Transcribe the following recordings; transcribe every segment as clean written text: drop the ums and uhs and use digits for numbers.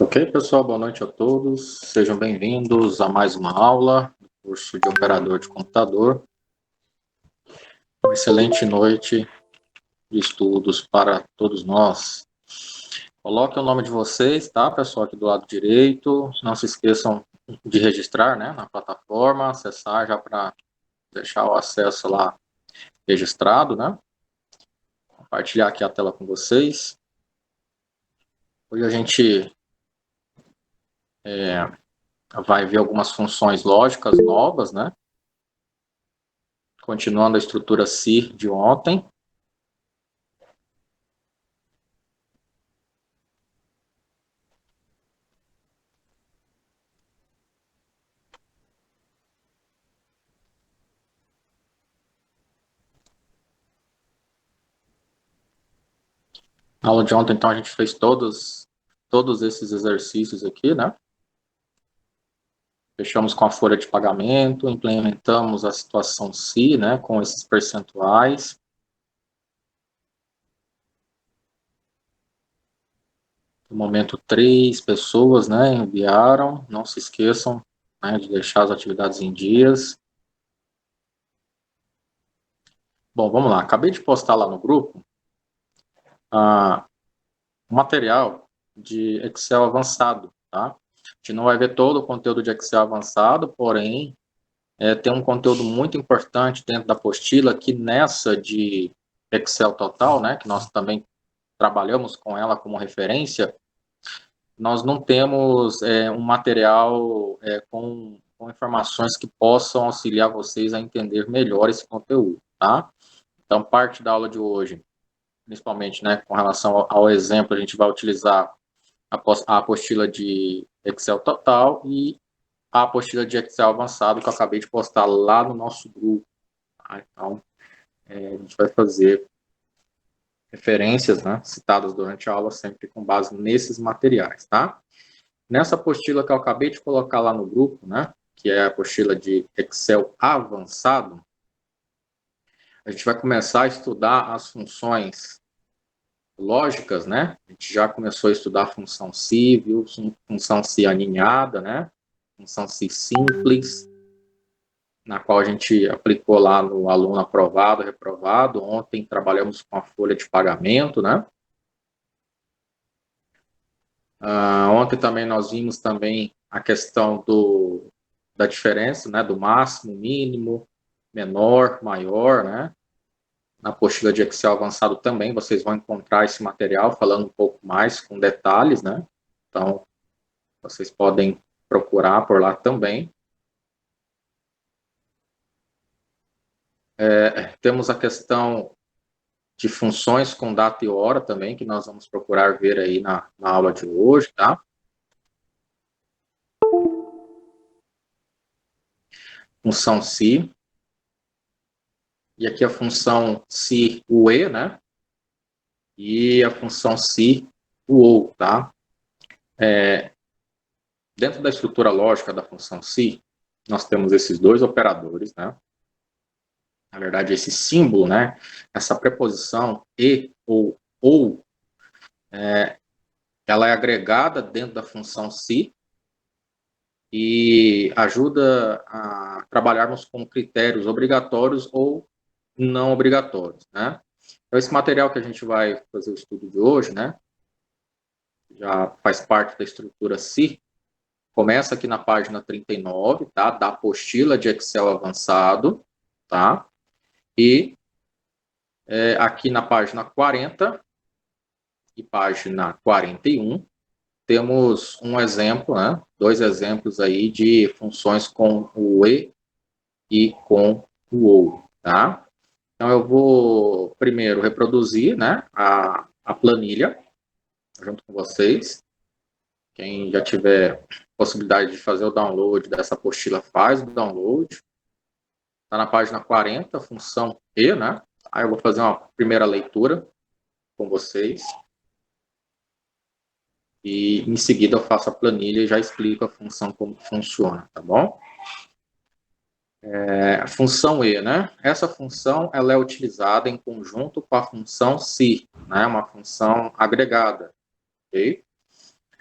Ok, pessoal, boa noite a todos. Sejam bem-vindos a mais uma aula do curso de operador de computador. Uma excelente noite de estudos para todos nós. Coloque o nome de vocês, tá, pessoal, aqui do lado direito. Não se esqueçam de registrar, né, na plataforma, acessar já para deixar o acesso lá registrado, né? Compartilhar aqui a tela com vocês. Hoje a gente vai ver algumas funções lógicas novas, né? Continuando a estrutura C de ontem. Na aula de ontem, então, a gente fez todos esses exercícios aqui, né? Fechamos com a folha de pagamento, implementamos a situação C, né, com esses percentuais. No momento, 3 pessoas, né, enviaram. Não se esqueçam, né, de deixar as atividades em dias. Bom, vamos lá. Acabei de postar lá no grupo um material de Excel avançado, tá? A gente não vai ver todo o conteúdo de Excel avançado, porém, tem um conteúdo muito importante dentro da apostila, que nessa de Excel total, né, que nós também trabalhamos com ela como referência, nós não temos um material com informações que possam auxiliar vocês a entender melhor esse conteúdo, tá? Então, parte da aula de hoje, principalmente, né, com relação ao exemplo, a gente vai utilizar a apostila de Excel total e a apostila de Excel avançado que eu acabei de postar lá no nosso grupo. Tá? Então, a gente vai fazer referências, né, citadas durante a aula, sempre com base nesses materiais, tá? Nessa apostila que eu acabei de colocar lá no grupo, né, que é a apostila de Excel avançado, a gente vai começar a estudar as funções lógicas, né? A gente já começou a estudar a função se, viu? Função se aninhada, né? Função se simples, na qual a gente aplicou lá no aluno aprovado, reprovado. Ontem trabalhamos com a folha de pagamento, né? Ontem também nós vimos também a questão da diferença, né? Do máximo, mínimo, menor, maior, né? Na apostila de Excel avançado também vocês vão encontrar esse material falando um pouco mais com detalhes, né? Então, vocês podem procurar por lá também. Temos a questão de funções com data e hora também, que nós vamos procurar ver aí na aula de hoje, tá? Função se. E aqui a função se o e, né? E a função se o ou, tá? Dentro da estrutura lógica da função se, nós temos esses dois operadores, né? Na verdade, esse símbolo, né? Essa preposição e ou, ela é agregada dentro da função se e ajuda a trabalharmos com critérios obrigatórios ou não obrigatórios, né? Então, esse material que a gente vai fazer o estudo de hoje, né? Já faz parte da estrutura se. Começa aqui na página 39, tá? Da apostila de Excel avançado, tá? E aqui na página 40 e página 41, temos um exemplo, né? Dois exemplos aí de funções com o e com o ou, tá? Então, eu vou primeiro reproduzir, né, a planilha junto com vocês. Quem já tiver possibilidade de fazer o download dessa apostila, faz o download. Está na página 40, função E, né? Aí eu vou fazer uma primeira leitura com vocês. E em seguida eu faço a planilha e já explico a função como funciona, tá bom? A função E, né? Essa função ela é utilizada em conjunto com a função se, né? Uma função agregada, ok?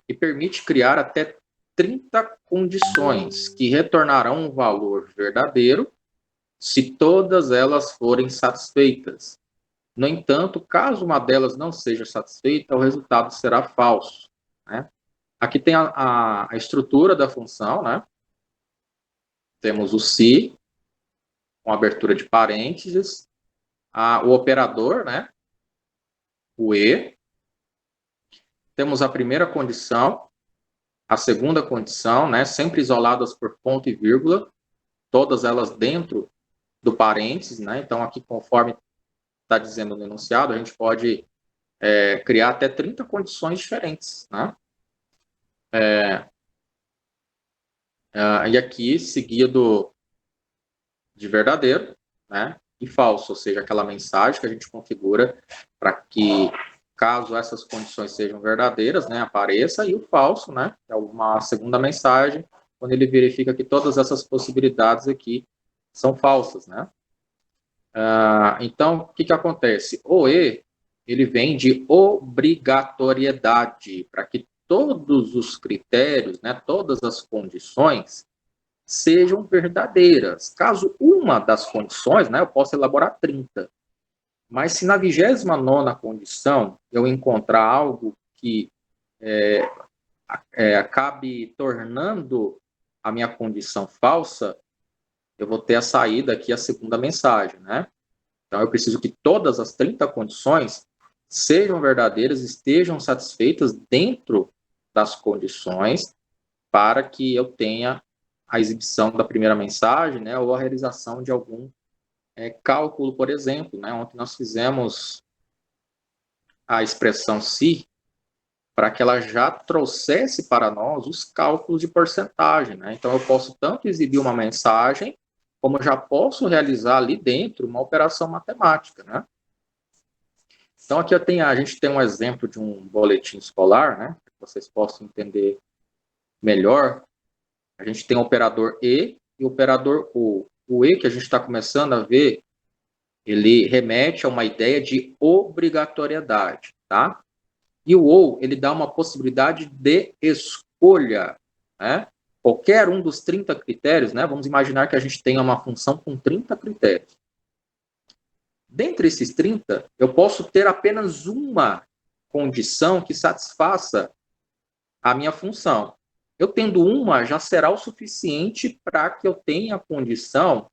e permite criar até 30 condições que retornarão um valor verdadeiro se todas elas forem satisfeitas. No entanto, caso uma delas não seja satisfeita, o resultado será falso, né? Aqui tem a estrutura da função, né? Temos o se, com abertura de parênteses, o operador, né? O e. Temos a primeira condição, a segunda condição, né? Sempre isoladas por ponto e vírgula, todas elas dentro do parênteses, né? Então, aqui, conforme está dizendo no enunciado, a gente pode criar até 30 condições diferentes, né? E aqui, seguido de verdadeiro, né? E falso, ou seja, aquela mensagem que a gente configura para que, caso essas condições sejam verdadeiras, né, apareça, e o falso, né? É uma segunda mensagem, quando ele verifica que todas essas possibilidades aqui são falsas, né? Então, o que acontece? O E, ele vem de obrigatoriedade, para que todos os critérios, né, todas as condições sejam verdadeiras. Caso uma das condições, né, eu posso elaborar 30. Mas se na 29ª condição eu encontrar algo que acabe tornando a minha condição falsa, eu vou ter a saída aqui, a segunda mensagem, né? Então, eu preciso que todas as 30 condições sejam verdadeiras, estejam satisfeitas dentro das condições para que eu tenha a exibição da primeira mensagem, né, ou a realização de algum cálculo, por exemplo, né? Ontem nós fizemos a expressão se para que ela já trouxesse para nós os cálculos de porcentagem, né? Então, eu posso tanto exibir uma mensagem, como já posso realizar ali dentro uma operação matemática, né? Então, aqui a gente tem um exemplo de um boletim escolar, né? Para que vocês possam entender melhor. A gente tem o operador E e o operador OU. O E que a gente está começando a ver, ele remete a uma ideia de obrigatoriedade, tá? E o OU, ele dá uma possibilidade de escolha, né? Qualquer um dos 30 critérios, né? Vamos imaginar que a gente tenha uma função com 30 critérios. Dentre esses 30, eu posso ter apenas uma condição que satisfaça a minha função. Eu tendo uma, já será o suficiente para que eu tenha a condição,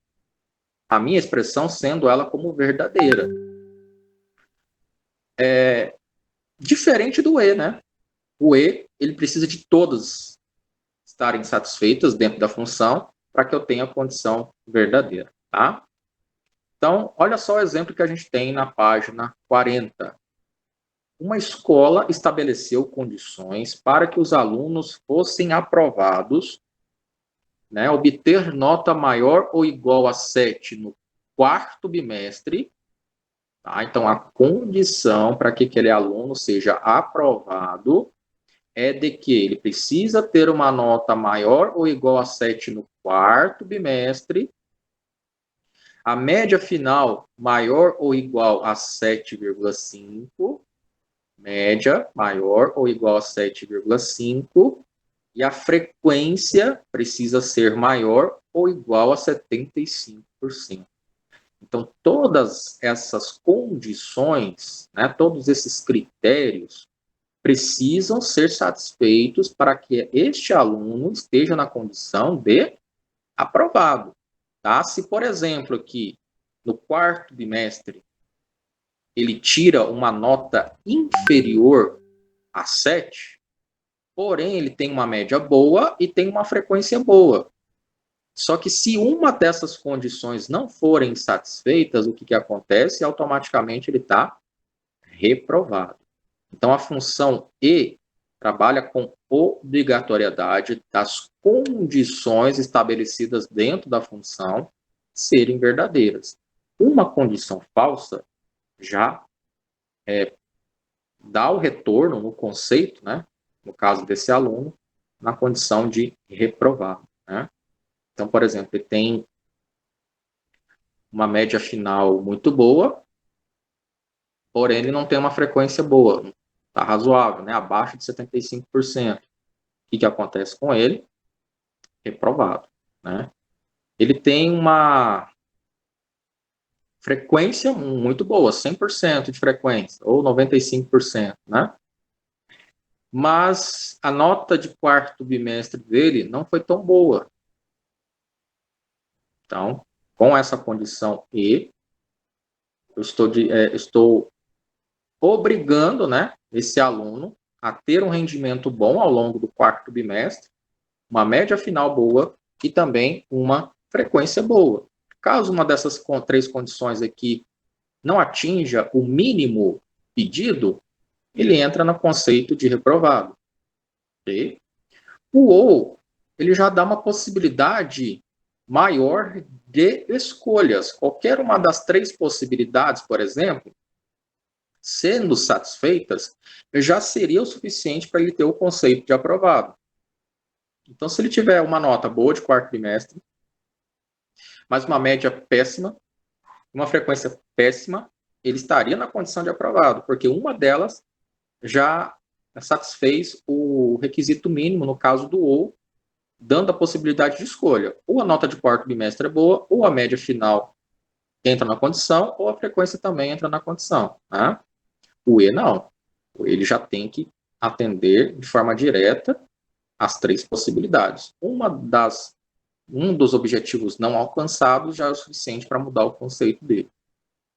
a minha expressão sendo ela como verdadeira. Diferente do E, né? O E, ele precisa de todas estarem satisfeitas dentro da função para que eu tenha a condição verdadeira, tá? Então, olha só o exemplo que a gente tem na página 40. Uma escola estabeleceu condições para que os alunos fossem aprovados, né, obter nota maior ou igual a 7 no quarto bimestre. Tá? Então, a condição para que aquele aluno seja aprovado é de que ele precisa ter uma nota maior ou igual a 7 no quarto bimestre, a média final maior ou igual a 7,5, média maior ou igual a 7,5, e a frequência precisa ser maior ou igual a 75%. Então, todas essas condições, né, todos esses critérios, precisam ser satisfeitos para que este aluno esteja na condição de aprovado. Tá? Se, por exemplo, aqui no quarto bimestre ele tira uma nota inferior a 7, porém ele tem uma média boa e tem uma frequência boa. Só que se uma dessas condições não forem satisfeitas, o que acontece? Automaticamente ele está reprovado. Então, a função E trabalha com obrigatoriedade das condições estabelecidas dentro da função serem verdadeiras. Uma condição falsa já dá o retorno no conceito, né, no caso desse aluno, na condição de reprovado, né? Então, por exemplo, ele tem uma média final muito boa, porém ele não tem uma frequência boa, está razoável, né, abaixo de 75%. que acontece com ele? Reprovado, né? Ele tem uma frequência muito boa, 100% de frequência, ou 95%, né? Mas a nota de quarto bimestre dele não foi tão boa. Então, com essa condição E, eu estou obrigando, né, esse aluno a ter um rendimento bom ao longo do quarto bimestre, uma média final boa e também uma frequência boa. Caso uma dessas três condições aqui não atinja o mínimo pedido, ele entra no conceito de reprovado. Okay? O ou, ele já dá uma possibilidade maior de escolhas. Qualquer uma das três possibilidades, por exemplo, sendo satisfeitas, já seria o suficiente para ele ter o conceito de aprovado. Então, se ele tiver uma nota boa de quarto trimestre, mas uma média péssima, uma frequência péssima, ele estaria na condição de aprovado, porque uma delas já satisfez o requisito mínimo, no caso do ou, dando a possibilidade de escolha. Ou a nota de quarto bimestre é boa, ou a média final entra na condição, ou a frequência também entra na condição. Né? O E não. Ele já tem que atender de forma direta as três possibilidades. Um dos objetivos não alcançados já é o suficiente para mudar o conceito dele.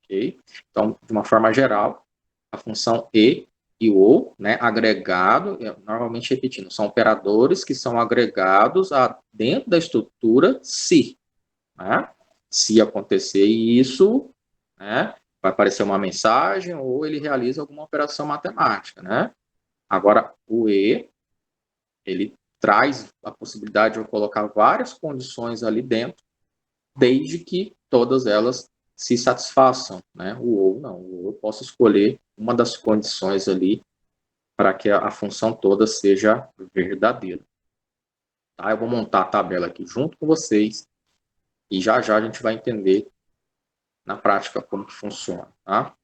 Okay? Então, de uma forma geral, a função e o, né, agregado, normalmente repetindo, são operadores que são agregados dentro da estrutura se. Né? Se acontecer isso, né, vai aparecer uma mensagem ou ele realiza alguma operação matemática. Né? Agora, o E, ele traz a possibilidade de eu colocar várias condições ali dentro, desde que todas elas se satisfaçam, né? O ou não. O ou eu posso escolher uma das condições ali para que a função toda seja verdadeira. Tá? Eu vou montar a tabela aqui junto com vocês e já já a gente vai entender na prática como que funciona. Tá?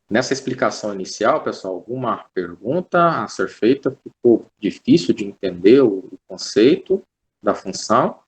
Nessa explicação inicial, pessoal, alguma pergunta a ser feita? Ficou difícil de entender o conceito da função?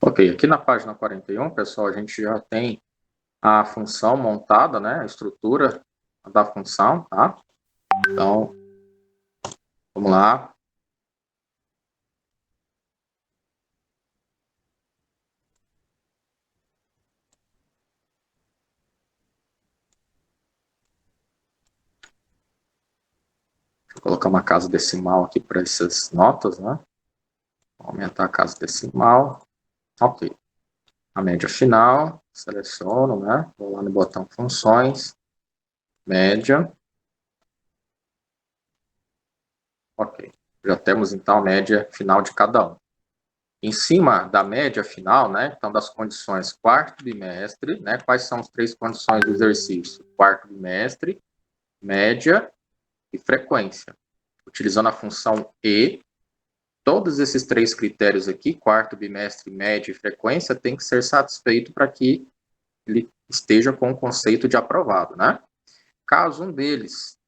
Ok, aqui na página 41, pessoal, a gente já tem a função montada, né? A estrutura da função, tá? Então, vamos lá. Vou colocar uma casa decimal aqui para essas notas, né? Vou aumentar a casa decimal. Ok. A média final, seleciono, né? Vou lá no botão funções, média. Ok. Já temos então a média final de cada um. Em cima da média final, né? Então, das condições quarto bimestre, né? Quais são as três condições do exercício? Quarto bimestre, média e frequência. Utilizando a função E, todos esses três critérios aqui, quarto bimestre, média e frequência, tem que ser satisfeito para que ele esteja com o conceito de aprovado, né? Caso um deles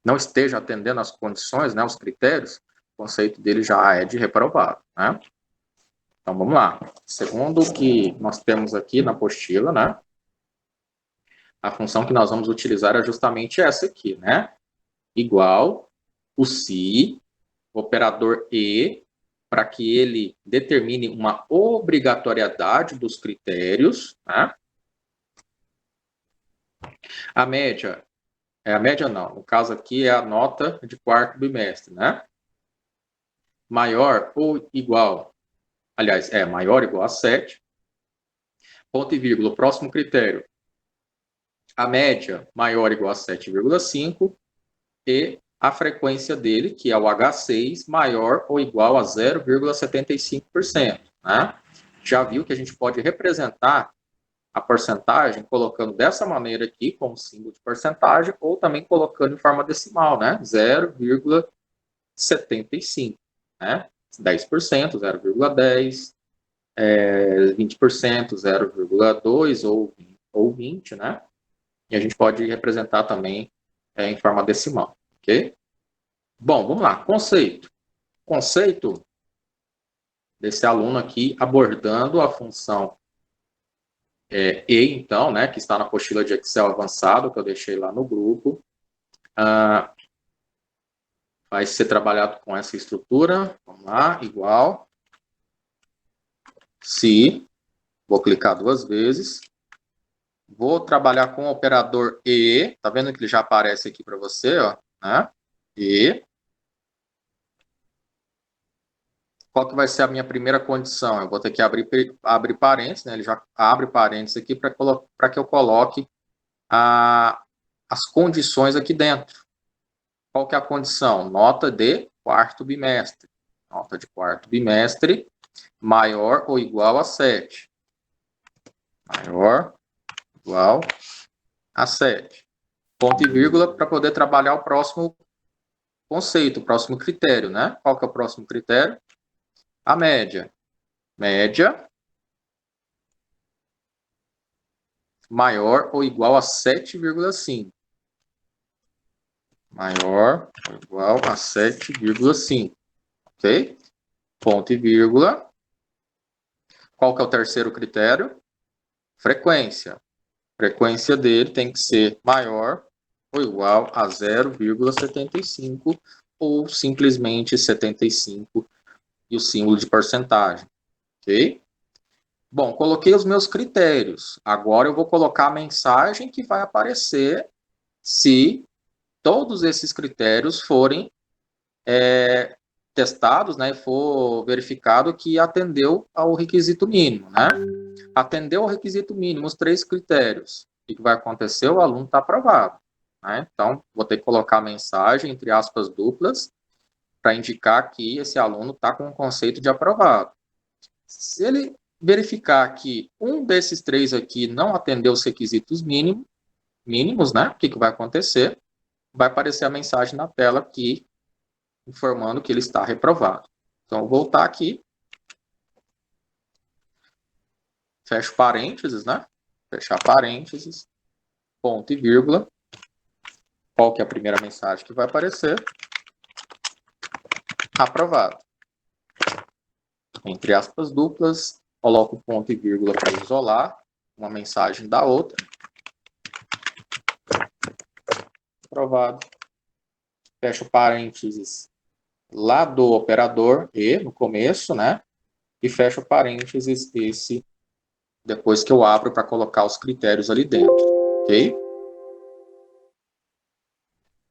não esteja atendendo às condições, né, os critérios, o conceito dele já é de reprovado, né? Então, vamos lá. Segundo o que nós temos aqui na apostila, né, a função que nós vamos utilizar é justamente essa aqui, né? Igual o se, operador e, para que ele determine uma obrigatoriedade dos critérios, né? A média não, no caso aqui é a nota de quarto bimestre, né? Maior ou igual, aliás, maior ou igual a 7, ponto e vírgula, o próximo critério, a média maior ou igual a 7,5 e a frequência dele, que é o H6, maior ou igual a 0,75%, né? Já viu que a gente pode representar a porcentagem colocando dessa maneira aqui, como símbolo de porcentagem, ou também colocando em forma decimal, né? 0,75, né? 10%, 0,10, 20%, 0,2 ou 20, né? E a gente pode representar também em forma decimal, ok? Bom, vamos lá. Conceito. Conceito desse aluno aqui abordando a função E, então, né, que está na apostila de Excel avançado, que eu deixei lá no grupo. Vai ser trabalhado com essa estrutura. Vamos lá, igual. Se, vou clicar duas vezes. Vou trabalhar com o operador E. Tá vendo que ele já aparece aqui para você, ó, né? E. Qual que vai ser a minha primeira condição? Eu vou ter que abrir parênteses, né? Ele já abre parênteses aqui para que eu coloque as condições aqui dentro. Qual que é a condição? Nota de quarto bimestre. Nota de quarto bimestre maior ou igual a 7. Maior ou igual a 7. Ponto e vírgula para poder trabalhar o próximo conceito, o próximo critério, né? Qual que é o próximo critério? A média. Média maior ou igual a 7,5. Maior ou igual a 7,5. Ok? Ponto e vírgula. Qual que é o terceiro critério? Frequência. Frequência dele tem que ser maior ou igual a 0,75 ou simplesmente 75 e o símbolo de porcentagem. Ok? Bom, coloquei os meus critérios. Agora eu vou colocar a mensagem que vai aparecer se todos esses critérios forem testados, né, e for verificado que atendeu ao requisito mínimo, né? Atendeu ao requisito mínimo, os três critérios. O que vai acontecer? O aluno está aprovado, né? Então, vou ter que colocar a mensagem, entre aspas, duplas, para indicar que esse aluno está com o conceito de aprovado. Se ele verificar que um desses três aqui não atendeu os requisitos mínimos, né? O que vai acontecer? Vai aparecer a mensagem na tela aqui, informando que ele está reprovado. Então, vou voltar aqui. Fecho parênteses, né? Fechar parênteses, ponto e vírgula. Qual que é a primeira mensagem que vai aparecer? Aprovado. entre aspas duplas, coloco ponto e vírgula para isolar uma mensagem da outra. Aprovado. Fecho parênteses lá do operador e no começo, né? E fecho parênteses esse depois que eu abro para colocar os critérios ali dentro, ok?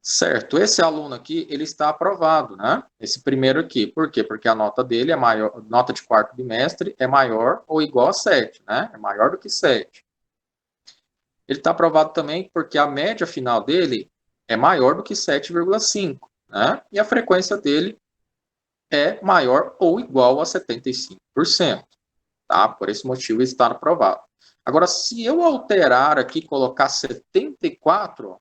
Certo, esse aluno aqui, ele está aprovado, né? Esse primeiro aqui, por quê? Porque a nota dele é maior, nota de quarto bimestre é maior ou igual a 7, né? É maior do que 7. Ele está aprovado também porque a média final dele é maior do que 7,5, né? E a frequência dele é maior ou igual a 75%, tá? Por esse motivo ele está aprovado. Agora, se eu alterar aqui, colocar 74,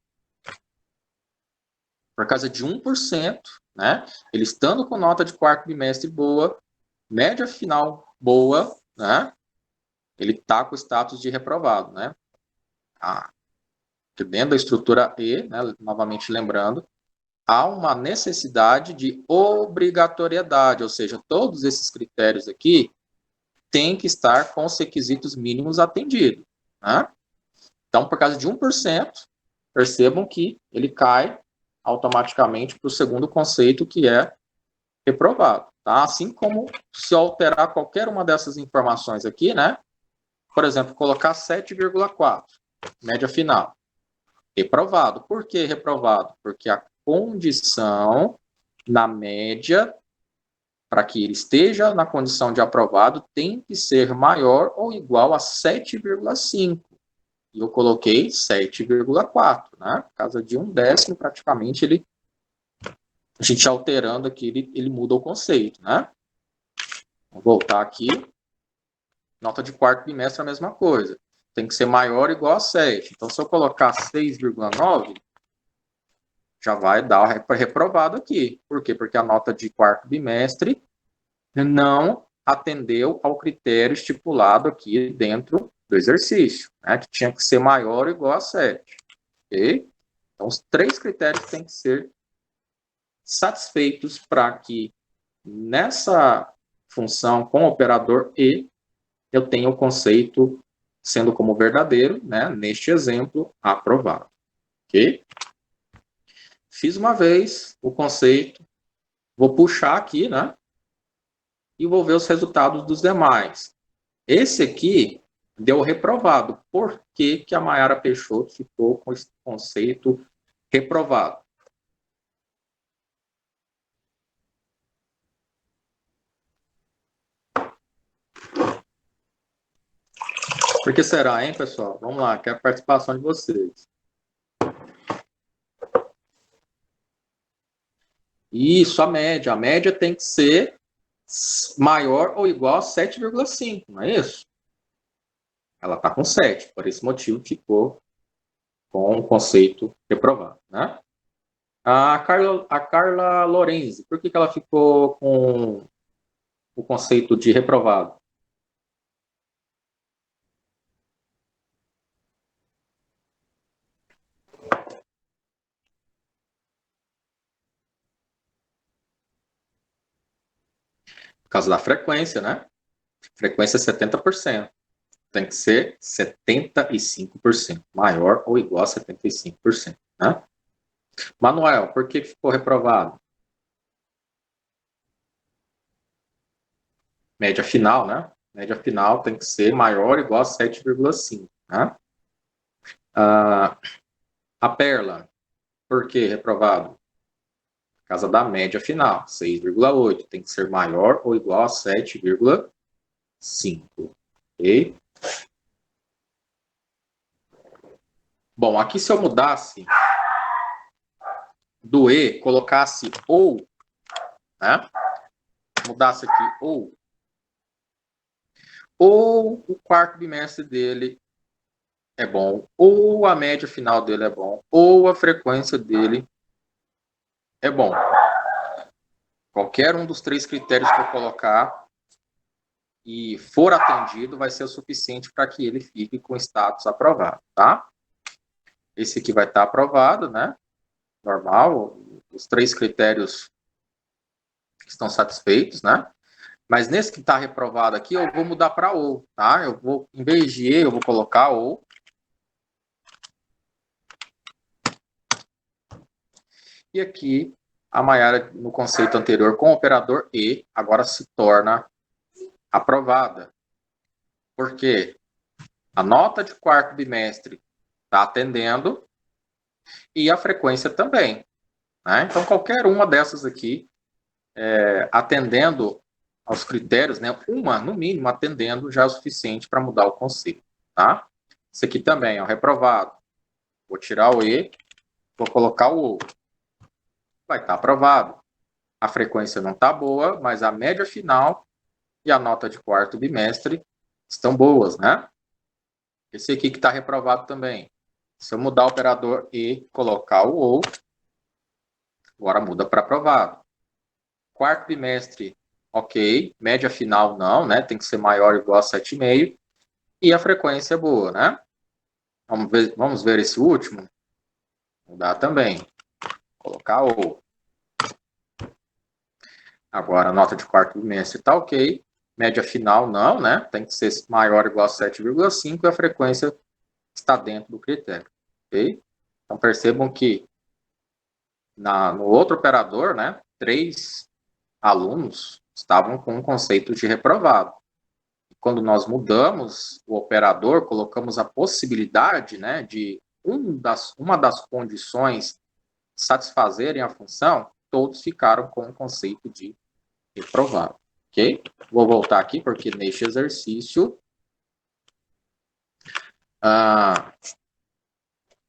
por causa de 1%, né? Ele estando com nota de quarto bimestre boa, média final boa, né? Ele está com o status de reprovado, né? Dentro da estrutura E, né? Novamente lembrando, há uma necessidade de obrigatoriedade, ou seja, todos esses critérios aqui têm que estar com os requisitos mínimos atendidos, né? Então, por causa de 1%, percebam que ele cai automaticamente para o segundo conceito, que é reprovado, tá? Assim como se alterar qualquer uma dessas informações aqui, né? Por exemplo, colocar 7,4, média final. Reprovado. Por que reprovado? Porque a condição na média, para que ele esteja na condição de aprovado, tem que ser maior ou igual a 7,5. E eu coloquei 7,4, né? Por causa de 1/10, praticamente, a gente alterando aqui, ele muda o conceito, né? Vou voltar aqui. Nota de quarto bimestre é a mesma coisa. Tem que ser maior ou igual a 7. Então, se eu colocar 6,9, já vai dar reprovado aqui. Por quê? Porque a nota de quarto bimestre não atendeu ao critério estipulado aqui dentro do exercício, né? Que tinha que ser maior ou igual a 7. Ok? Então, os 3 critérios têm que ser satisfeitos para que nessa função com o operador E eu tenha o conceito sendo como verdadeiro, né? Neste exemplo, aprovado. Ok? Fiz uma vez o conceito, vou puxar aqui, né? E vou ver os resultados dos demais. Esse aqui deu reprovado. Por que que a Mayara Peixoto ficou com esse conceito reprovado? Por que será, hein, pessoal? Vamos lá, quero a participação de vocês. Isso, a média. A média tem que ser maior ou igual a 7,5, não é isso? Ela está com 7, por esse motivo ficou com o conceito reprovado, né? A Carla Lorenzi, por que ela ficou com o conceito de reprovado? Por causa da frequência, né? Frequência é 70%. Tem que ser 75%, maior ou igual a 75%, né? Manuel, por que ficou reprovado? Média final, né? Média final tem que ser maior ou igual a 7,5, né? A Perla, por que reprovado? Por causa da média final, 6,8. Tem que ser maior ou igual a 7,5. Ok? Bom, aqui se eu mudasse do E, colocasse ou, né? Mudasse aqui ou o quarto bimestre dele é bom, ou a média final dele é bom, ou a frequência dele é bom. Qualquer um dos 3 critérios que eu colocar e for atendido, vai ser o suficiente para que ele fique com status aprovado, tá? Esse aqui vai estar aprovado, né? Normal, os 3 critérios estão satisfeitos, né? Mas nesse que está reprovado aqui, eu vou mudar para ou, tá? Eu vou, em vez de e, eu vou colocar ou. E aqui, a Maiara, no conceito anterior, com o operador e, agora se torna aprovada. Por quê? A nota de quarto bimestre está atendendo e a frequência também. Né? Então, qualquer uma dessas aqui, atendendo aos critérios, né? Uma, no mínimo, atendendo já é o suficiente para mudar o conceito. Tá? Isso aqui também, ó, reprovado. Vou tirar o E, vou colocar o O. Vai estar aprovado. A frequência não está boa, mas a média final e a nota de quarto bimestre estão boas, né? Esse aqui que está reprovado também. Se eu mudar o operador e colocar o ou, agora muda para aprovado. Quarto bimestre, ok. Média final, não, né? Tem que ser maior ou igual a 7,5. E a frequência é boa, né? Vamos ver esse último? Mudar também. Colocar ou. Agora, a nota de quarto bimestre está ok. Média final, não, né? Tem que ser maior ou igual a 7,5 e a frequência está dentro do critério, ok? Então, percebam que no outro operador, né, 3 alunos estavam com o conceito de reprovado. Quando nós mudamos o operador, colocamos a possibilidade, né, de uma das condições satisfazerem a função, todos ficaram com o conceito de reprovado, ok? Vou voltar aqui, porque neste exercício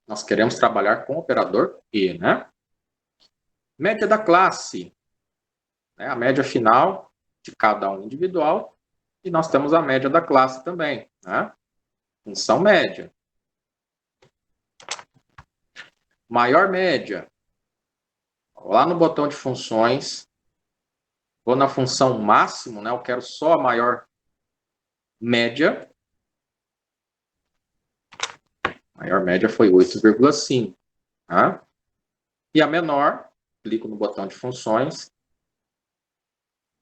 nós queremos trabalhar com o operador e, né? Média da classe, né? A média final de cada um individual, e nós temos a média da classe também, né? Função média. Maior média. Lá no botão de funções, vou na função máximo, né? Eu quero só a maior média. A maior média foi 8,5. Tá? E a menor, clico no botão de funções,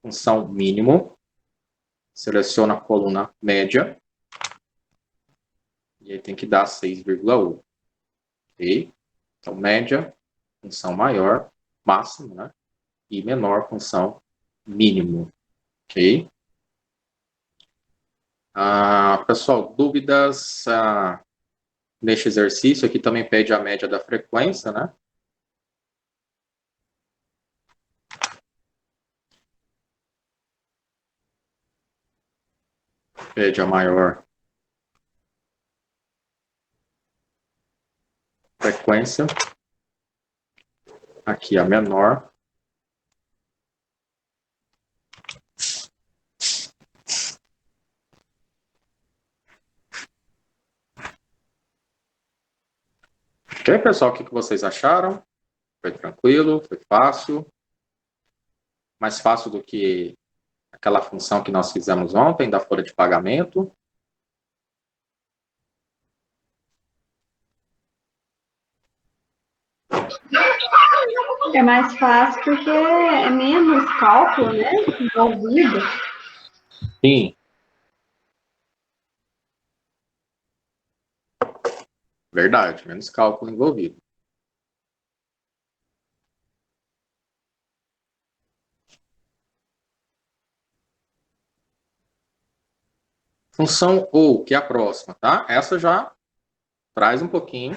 função mínimo, seleciono a coluna média, e aí tem que dar 6,1. Ok? Então, média, função maior, máximo, né? E menor, função mínimo. Ok? Pessoal, dúvidas neste exercício? Aqui também pede a média da frequência, né? Pede a maior frequência. Aqui a menor. Ok, pessoal, o que vocês acharam? Foi tranquilo? Foi fácil? Mais fácil do que aquela função que nós fizemos ontem, da folha de pagamento? É mais fácil porque é menos cálculo, né? Envolvido. Sim. Verdade, menos cálculo envolvido. Função ou, que é a próxima, tá? Essa já traz um pouquinho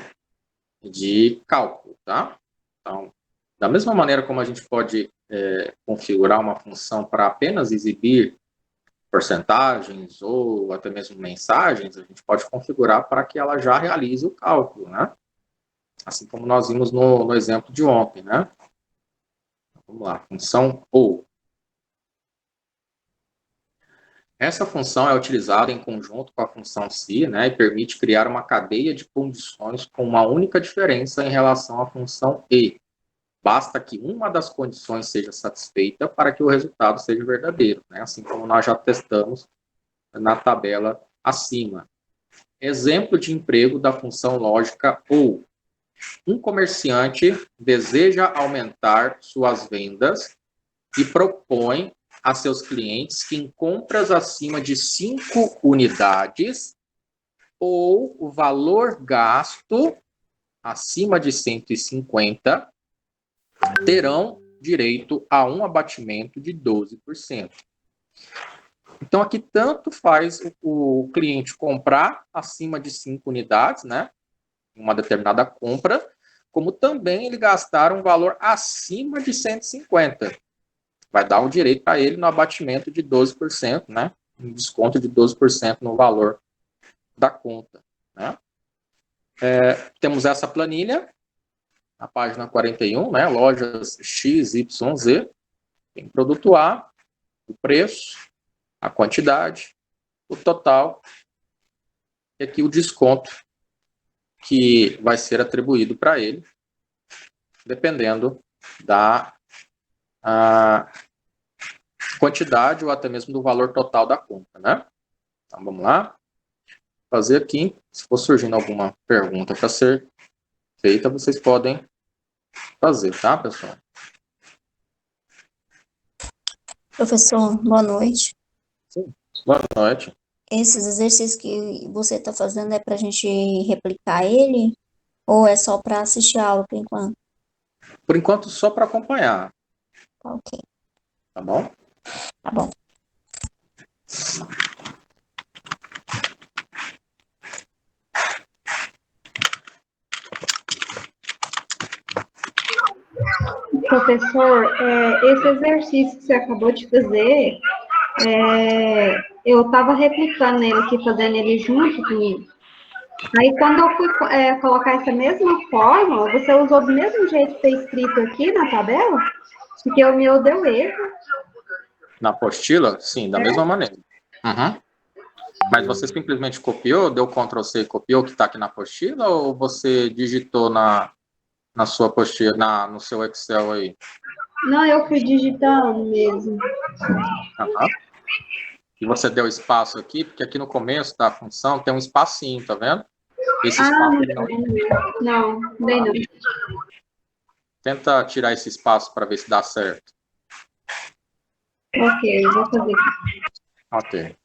de cálculo, tá? Então, da mesma maneira como a gente pode configurar uma função para apenas exibir porcentagens ou até mesmo mensagens, a gente pode configurar para que ela já realize o cálculo, né? Assim como nós vimos no exemplo de ontem, né? Vamos lá, função ou. Essa função é utilizada em conjunto com a função se, né, e permite criar uma cadeia de condições com uma única diferença em relação à função e. Basta que uma das condições seja satisfeita para que o resultado seja verdadeiro, né? Assim como nós já testamos na tabela acima. Exemplo de emprego da função lógica ou. Um comerciante deseja aumentar suas vendas e propõe a seus clientes que em compras acima de 5 unidades ou o valor gasto acima de 150 terão direito a um abatimento de 12%. Então, aqui tanto faz o cliente comprar acima de 5 unidades, né, uma determinada compra, como também ele gastar um valor acima de 150. Vai dar o direito para ele no abatimento de 12%, né, um desconto de 12% no valor da conta, né. Temos essa planilha, na página 41, né, lojas XYZ, tem produto A, o preço, a quantidade, o total, e aqui o desconto que vai ser atribuído para ele, dependendo da quantidade ou até mesmo do valor total da compra, né? Então, vamos lá. Fazer aqui, se for surgindo alguma pergunta para ser feita, vocês podem fazer, tá, pessoal? Professor, boa noite. Sim. Boa noite. Esses exercícios que você está fazendo é para a gente replicar ele? Ou é só para assistir a aula por enquanto? Por enquanto, só para acompanhar, Tá ok. tá bom? Tá bom. Professor, esse exercício que você acabou de fazer, eu estava replicando ele aqui, fazendo ele junto comigo. Aí, quando eu fui colocar essa mesma fórmula, você usou do mesmo jeito que está escrito aqui na tabela? Porque o meu deu erro. Na apostila, sim, da mesma maneira. Uhum. Mas você simplesmente copiou, deu Ctrl+C e copiou o que está aqui na apostila, ou você digitou na sua apostila, no seu Excel aí? Não, eu fui digitando mesmo. Uhum. E você deu espaço aqui, porque aqui no começo da função tem um espacinho, tá vendo? Esse espaço ele não, bem não. Tenta tirar esse espaço para ver se dá certo. Ok, vou fazer. Ok.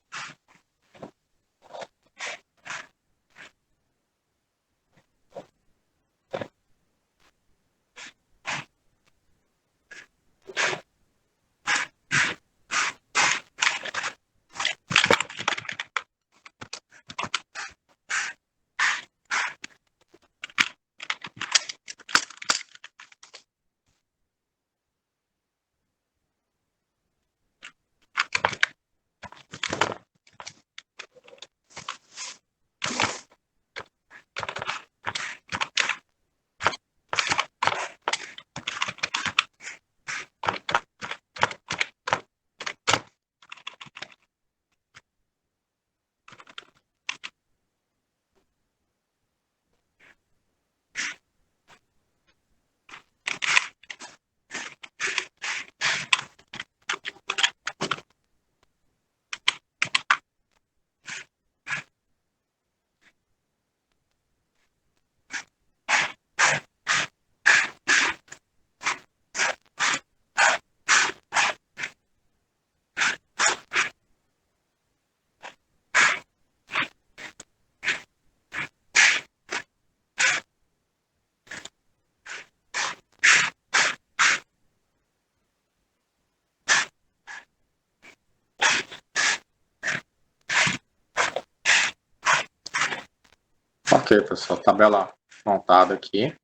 Ok, pessoal, tabela montada aqui.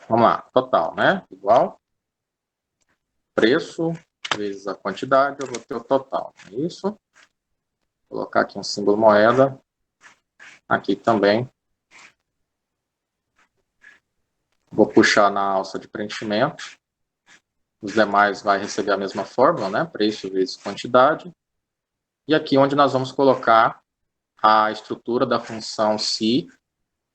Vamos lá, total, né? Igual. Preço vezes a quantidade, eu vou ter o total. É isso. Vou colocar aqui um símbolo moeda. Aqui também. Vou puxar na alça de preenchimento. Os demais vai receber a mesma fórmula, né? Preço vezes quantidade. E aqui onde nós vamos colocar a estrutura da função se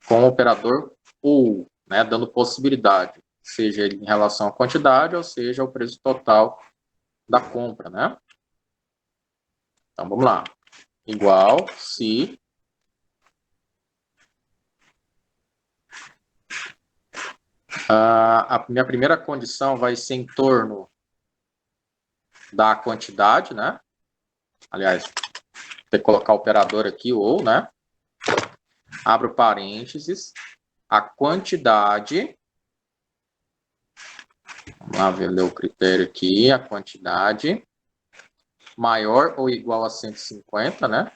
com o operador ou, né? Dando possibilidade, seja ele em relação à quantidade ou seja o preço total da compra, né? Então, vamos lá. Igual se a minha primeira condição vai ser em torno da quantidade, né? Aliás, tem que colocar o operador aqui, ou, né? Abro parênteses, a quantidade, vamos lá ver o critério aqui, a quantidade maior ou igual a 150, né?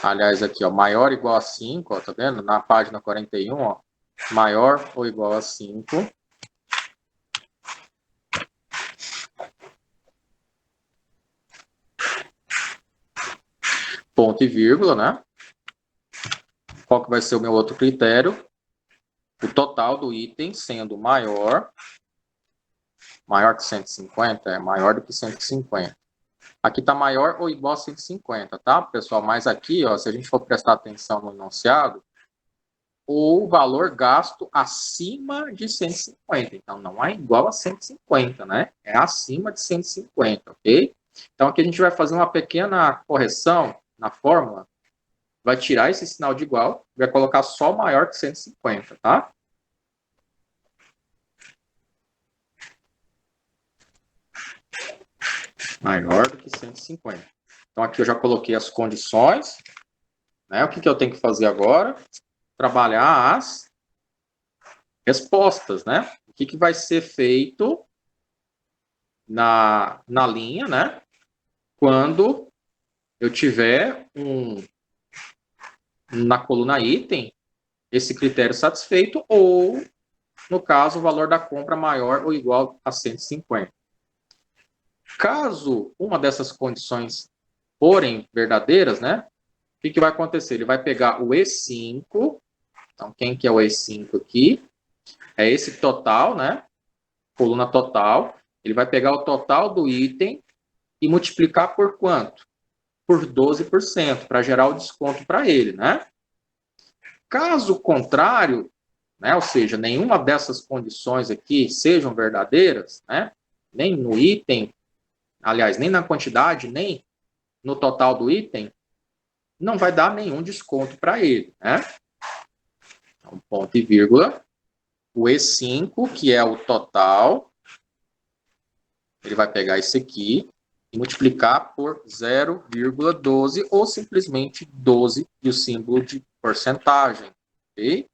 Aliás, aqui, ó, maior ou igual a 5, ó, tá vendo? Na página 41, ó, maior ou igual a 5. Ponto e vírgula, né? Qual que vai ser o meu outro critério? O total do item sendo maior que 150, é maior do que 150. Aqui está maior ou igual a 150, tá, pessoal? Mas aqui, ó, se a gente for prestar atenção no enunciado, o valor gasto acima de 150. Então, não é igual a 150, né? É acima de 150, ok? Então, aqui a gente vai fazer uma pequena correção na fórmula. Vai tirar esse sinal de igual, vai colocar só maior que 150, tá? Maior do que 150. Então, aqui eu já coloquei as condições, né? O que eu tenho que fazer agora? Trabalhar as respostas, né? O que vai ser feito na linha, né? Quando eu tiver na coluna item, esse critério satisfeito, ou, no caso, o valor da compra maior ou igual a 150. Caso uma dessas condições forem verdadeiras, né? O que vai acontecer? Ele vai pegar o E5, então quem que é o E5 aqui? É esse total, né? Coluna total. Ele vai pegar o total do item e multiplicar por quanto? Por 12%, para gerar o desconto para ele, né? Caso contrário, né? Ou seja, nenhuma dessas condições aqui sejam verdadeiras, né? Nem no item, aliás, nem na quantidade, nem no total do item, não vai dar nenhum desconto para ele, né? Então, ponto e vírgula. O E5, que é o total, ele vai pegar esse aqui e multiplicar por 0,12 ou simplesmente 12 e o símbolo de porcentagem, ok?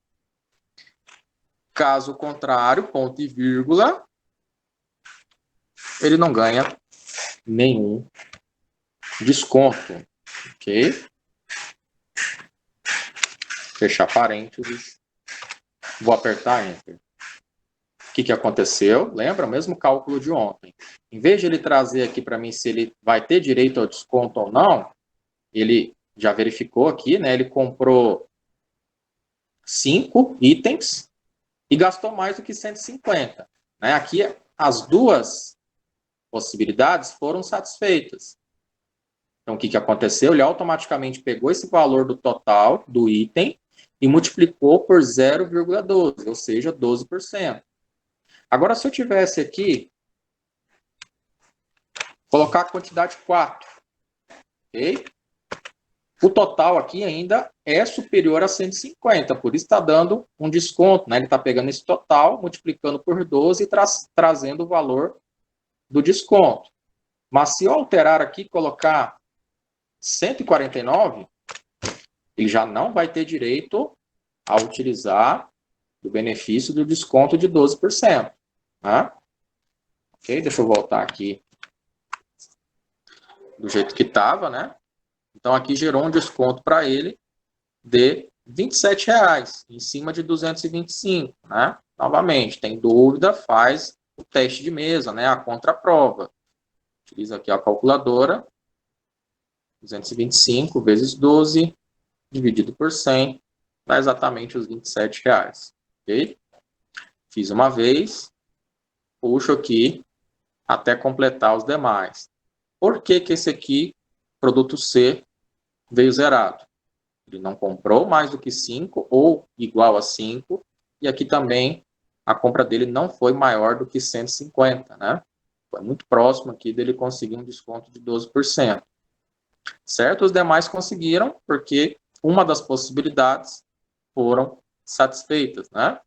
Caso contrário, ponto e vírgula, ele não ganha nenhum desconto, ok? Fechar parênteses, vou apertar Enter. O que aconteceu? Lembra? O mesmo cálculo de ontem. Em vez de ele trazer aqui para mim se ele vai ter direito ao desconto ou não, ele já verificou aqui, né? Ele comprou 5 itens e gastou mais do que 150. Né? Aqui, as duas possibilidades foram satisfeitas. Então, o que aconteceu? Ele automaticamente pegou esse valor do total do item e multiplicou por 0,12, ou seja, 12%. Agora, se eu tivesse aqui, colocar a quantidade 4, ok? O total aqui ainda é superior a 150, por isso está dando um desconto, né? Ele está pegando esse total, multiplicando por 12 e trazendo o valor do desconto. Mas se eu alterar aqui, colocar 149, ele já não vai ter direito a utilizar o benefício do desconto de 12%. Né? Ok? Deixa eu voltar aqui do jeito que estava, né? Então, aqui gerou um desconto para ele de R$ 27,00 em cima de 225, né? Novamente, tem dúvida, faz o teste de mesa, né? A contraprova. Utiliza aqui a calculadora. 225 vezes 12, dividido por 100, dá exatamente os R$ 27,00. Ok? Fiz uma vez, puxo aqui até completar os demais. Por que esse aqui, produto C, veio zerado? Ele não comprou mais do que 5 ou igual a 5, e aqui também a compra dele não foi maior do que 150, né? Foi muito próximo aqui dele conseguir um desconto de 12%. Certo? Os demais conseguiram, porque uma das possibilidades foram satisfeitas, né?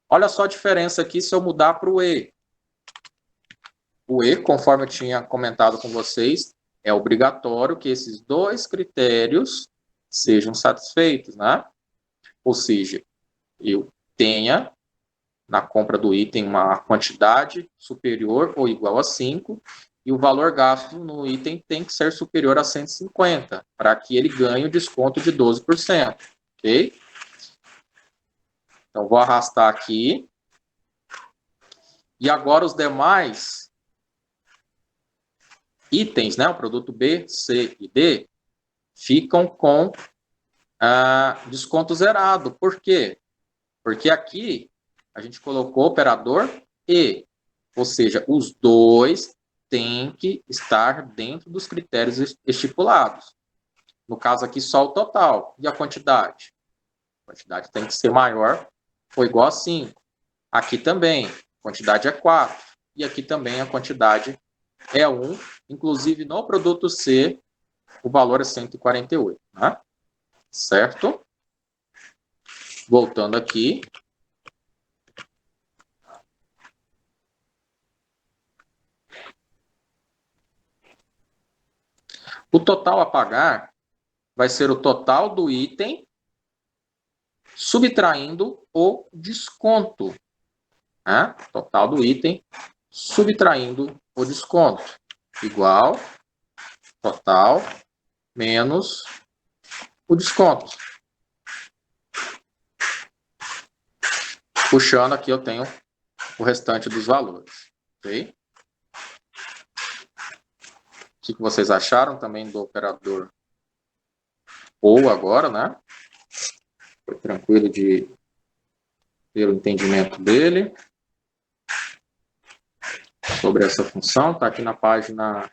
Olha só a diferença aqui se eu mudar para o E. O E, conforme eu tinha comentado com vocês, é obrigatório que esses dois critérios sejam satisfeitos, né? Ou seja, eu tenha na compra do item uma quantidade superior ou igual a 5 e o valor gasto no item tem que ser superior a 150 para que ele ganhe o desconto de 12%, ok? Então, vou arrastar aqui. E agora os demais itens, né, o produto B, C e D, ficam com desconto zerado. Por quê? Porque aqui a gente colocou operador E, ou seja, os dois têm que estar dentro dos critérios estipulados. No caso aqui, só o total. E a quantidade? A quantidade tem que ser maior ou igual a 5. Aqui também, a quantidade é 4. E aqui também a quantidade é 1. Inclusive, no produto C, o valor é 148. Né? Certo? Voltando aqui. O total a pagar vai ser o total do item subtraindo o desconto. Né? Total do item subtraindo o desconto. Igual total menos o desconto. Puxando aqui eu tenho o restante dos valores. Ok? O que vocês acharam também do operador ou agora, né? Foi tranquilo de ter o entendimento dele sobre essa função. Está aqui na página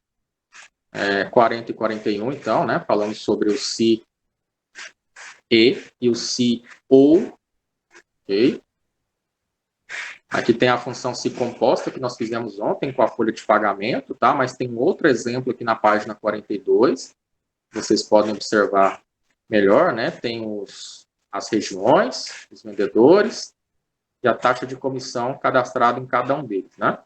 40 e 41, então, né? Falando sobre o se e o se ou. Ok? Aqui tem a função se composta que nós fizemos ontem com a folha de pagamento, tá? Mas tem outro exemplo aqui na página 42. Vocês podem observar melhor, né? Tem as regiões, os vendedores e a taxa de comissão cadastrada em cada um deles, né?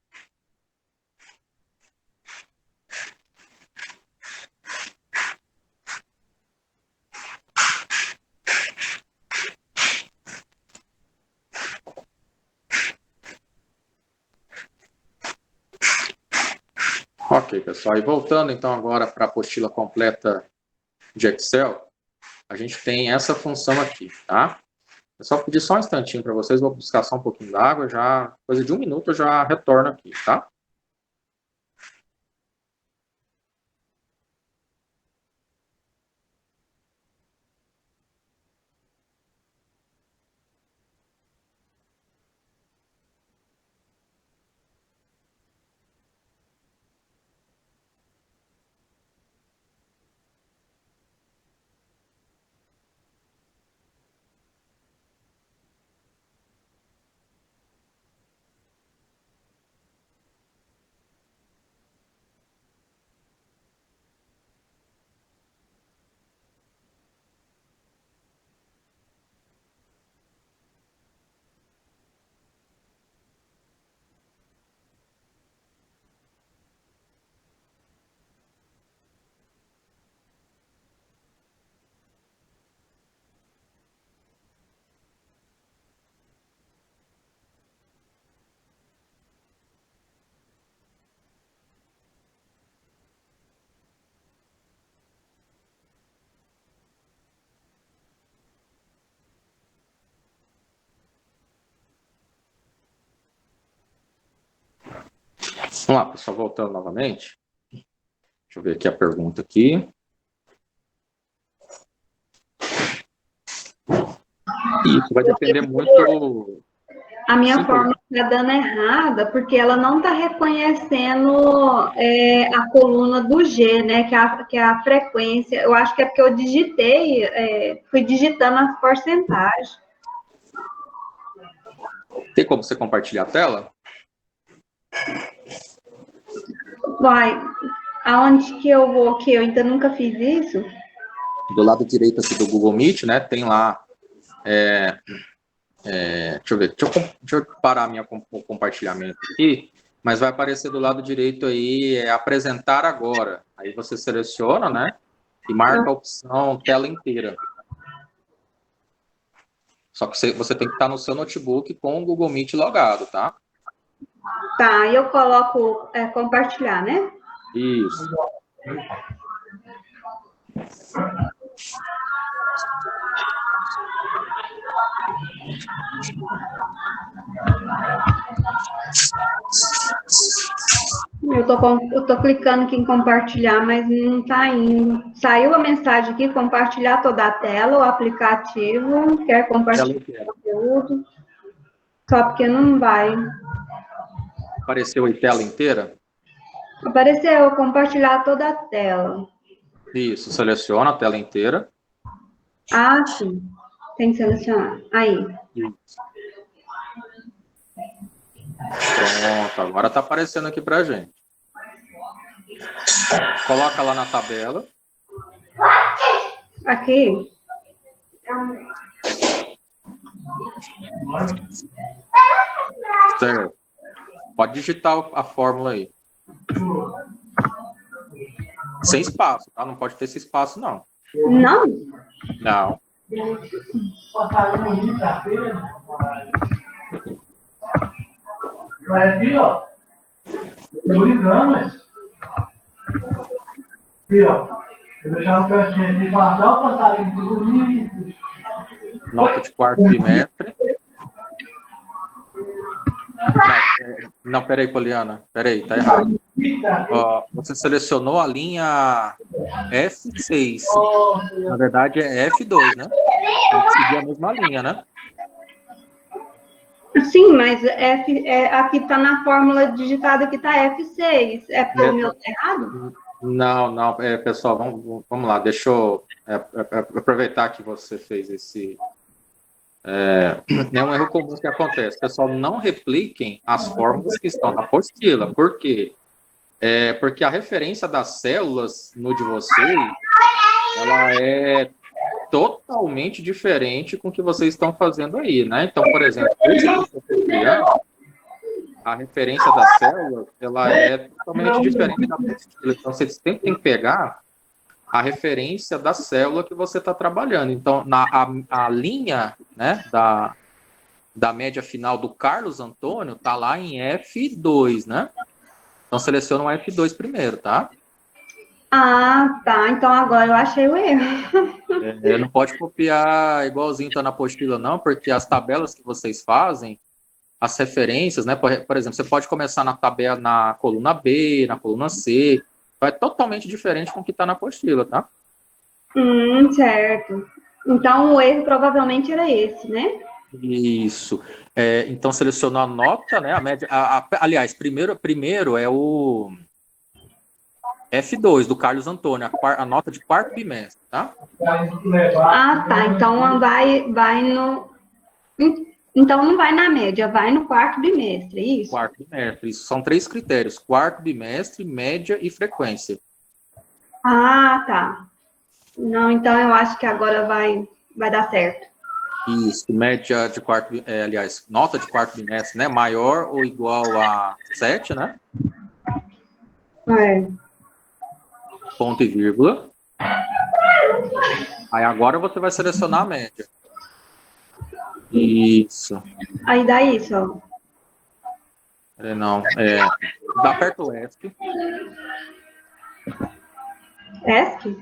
Ok, pessoal. E voltando então agora para a apostila completa de Excel, a gente tem essa função aqui, tá? Eu só pedir só um instantinho para vocês, vou buscar só um pouquinho d'água, já coisa de 1 minuto eu já retorno aqui, tá? Vamos lá, pessoal, voltando novamente. Deixa eu ver aqui a pergunta aqui. Isso vai depender muito. A minha Sim, forma está dando errada, porque ela não está reconhecendo a coluna do G, né? Que é a frequência. Eu acho que é porque eu digitei, fui digitando as porcentagens. Tem como você compartilhar a tela? Vai, aonde que eu vou, que eu ainda nunca fiz isso? Do lado direito aqui do Google Meet, né? Tem lá. Deixa eu ver. Deixa eu parar o compartilhamento aqui. Mas vai aparecer do lado direito aí, apresentar agora. Aí você seleciona, né? E marca a opção tela inteira. Só que você tem que estar no seu notebook com o Google Meet logado, tá? Tá, e eu coloco compartilhar, né? Isso. Eu tô clicando aqui em compartilhar, mas não tá indo. Saiu a mensagem aqui, compartilhar toda a tela, o aplicativo, quer compartilhar o conteúdo, só porque não vai. Apareceu aí tela inteira? Apareceu, compartilhar toda a tela. Isso, seleciona a tela inteira. Ah, sim. Tem que selecionar. Aí. Isso. Pronto, agora está aparecendo aqui para a gente. Coloca lá na tabela. Aqui. Certo. Pode digitar a fórmula aí. Sem espaço, tá? Não pode ter esse espaço, não. Não? Não. Aqui, ó. Tô ligando, mas. Aqui, ó. Eu deixava o cantinho aqui, guardar o passarinho do domingo. Nota de quarto bimestre. Não, peraí, Poliana. Peraí, tá errado. Ó, você selecionou a linha F6. Na verdade é F2, né? Tem que seguir a mesma linha, né? Sim, mas aqui tá na fórmula digitada que tá F6. É porque o meu tá errado? Não, pessoal, vamos lá, deixa eu aproveitar que você fez esse... É um erro comum que acontece. Pessoal, não repliquem as fórmulas que estão na apostila. Por quê? Porque a referência das células no de vocês, ela é totalmente diferente com o que vocês estão fazendo aí, né? Então, por exemplo, a referência das células, ela é totalmente diferente da apostila. Então, vocês sempre têm que pegar a referência da célula que você está trabalhando. Então, a linha, né, da média final do Carlos Antônio está lá em F2, né? Então, seleciona o F2 primeiro, tá? Ah, tá. Então agora eu achei o erro. Não pode copiar igualzinho está na apostila, não, porque as tabelas que vocês fazem, as referências, né? Por exemplo, você pode começar na tabela, na coluna B, na coluna C, é totalmente diferente com o que está na apostila, tá? Certo. Então o erro provavelmente era esse, né? Isso. Então, selecionou a nota, né? A média. Aliás, primeiro é o F2 do Carlos Antônio, a nota de quarto bimestre, tá? Ah, tá. Então vai no. Então não vai na média, vai no quarto bimestre, isso? Quarto bimestre. Isso são 3 critérios: quarto bimestre, média e frequência. Ah, tá. Não, então eu acho que agora vai dar certo. Isso, média de quarto, aliás, nota de quarto bimestre, né? Maior ou igual a 7, né? Ponto e vírgula. Aí agora você vai selecionar a média. Isso. Aí dá isso, ó. Não, dá perto o ESC. ESC?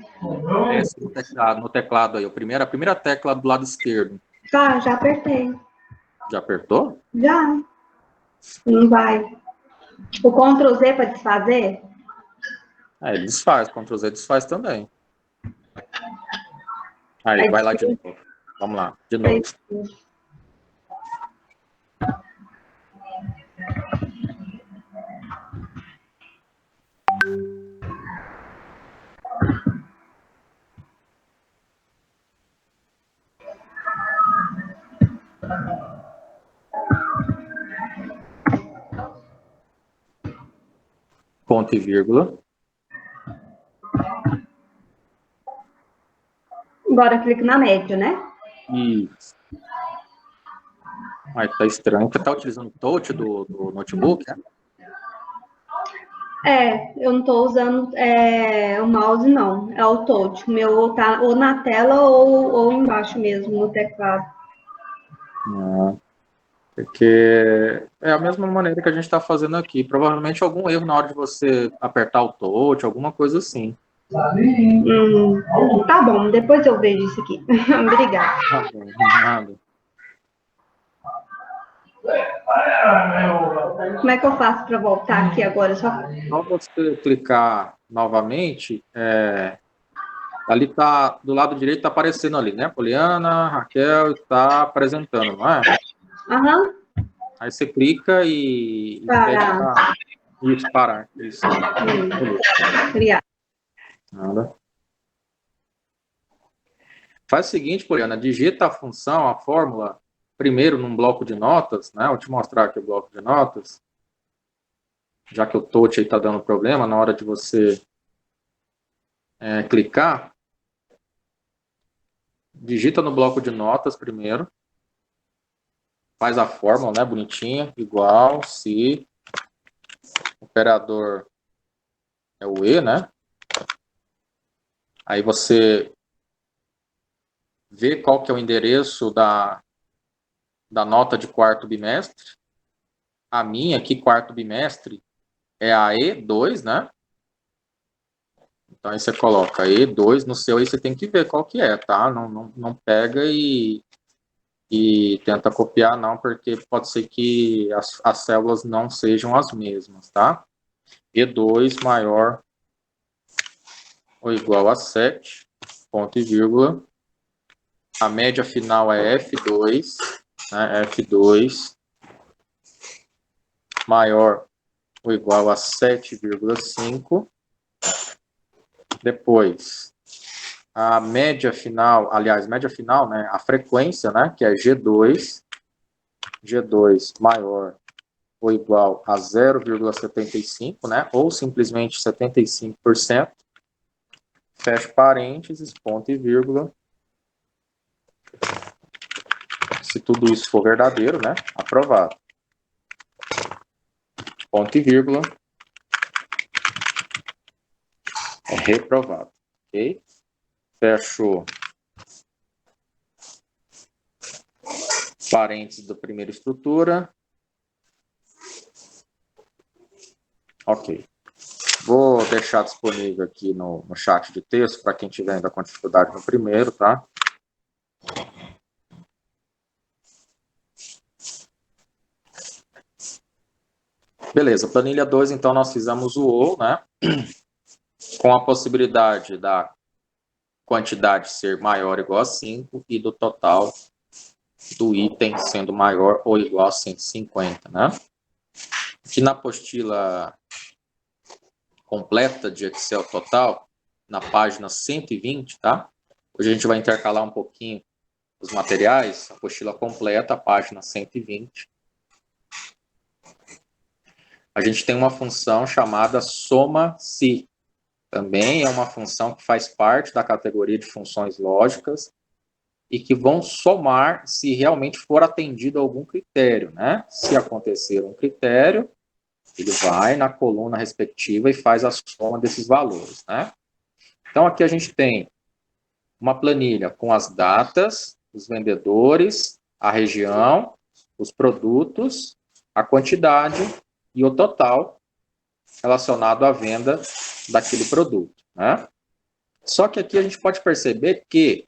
ESC no teclado aí, a primeira tecla do lado esquerdo. Tá, já apertei. Já apertou? Já. Não vai. O Ctrl Z para desfazer? Ele desfaz, Ctrl Z desfaz também. Aí, vai lá de novo. Vamos lá, de novo. Ponto e vírgula. Agora clique na média, né? Isso. Aí tá estranho. Você tá utilizando o touch do notebook, né? Eu não estou usando o mouse, não. É o touch. O meu tá ou na tela ou embaixo mesmo, no teclado. Não, porque é a mesma maneira que a gente está fazendo aqui. Provavelmente algum erro na hora de você apertar o touch, alguma coisa assim. Tá bom, depois eu vejo isso aqui. Obrigada. Tá bom, nada. Como é que eu faço para voltar aqui agora? Só você clicar novamente, ali tá, do lado direito está aparecendo ali, né? Poliana, Raquel está apresentando, não é? Aham, Aí você clica e pede parar. para isso, parar. Isso. Beleza. Obrigada. Nada. Faz o seguinte, Poliana, digita a função, a fórmula, primeiro num bloco de notas, né? Vou te mostrar aqui o bloco de notas, já que o touch aí está dando problema na hora de você clicar. Digita no bloco de notas primeiro, faz a fórmula, né, bonitinha, igual se operador é o E, né? Aí você vê qual que é o endereço da nota de quarto bimestre. A minha aqui, quarto bimestre, é a E2, né? Então aí você coloca E2 no seu, aí você tem que ver qual que é, tá? Não pega e tenta copiar, não, porque pode ser que as células não sejam as mesmas, tá? E2 maior ou igual a 7, ponto e vírgula. A média final é F2, né? F2 maior ou igual a 7,5. Depois, a média final, aliás, média final, né? A frequência, né? Que é G2. G2 maior ou igual a 0,75, né? Ou simplesmente 75%. Fecha parênteses, ponto e vírgula. Se tudo isso for verdadeiro, né? Aprovado. Ponto e vírgula. É reprovado. Ok? Fecho parênteses da primeira estrutura. Ok. Vou deixar disponível aqui no chat de texto para quem tiver ainda com dificuldade no primeiro, tá? Beleza, planilha 2, então nós fizemos o OU, né? Com a possibilidade da quantidade ser maior ou igual a 5 e do total do item sendo maior ou igual a 150, né? Aqui na apostila completa de Excel total, na página 120, tá? Hoje a gente vai intercalar um pouquinho os materiais, apostila completa, página 120. A gente tem uma função chamada soma-se. Também é uma função que faz parte da categoria de funções lógicas e que vão somar se realmente for atendido algum critério, né? Se acontecer um critério, ele vai na coluna respectiva e faz a soma desses valores, né? Então, aqui a gente tem uma planilha com as datas, os vendedores, a região, os produtos, a quantidade e o total relacionado à venda daquele produto, né? Só que aqui a gente pode perceber que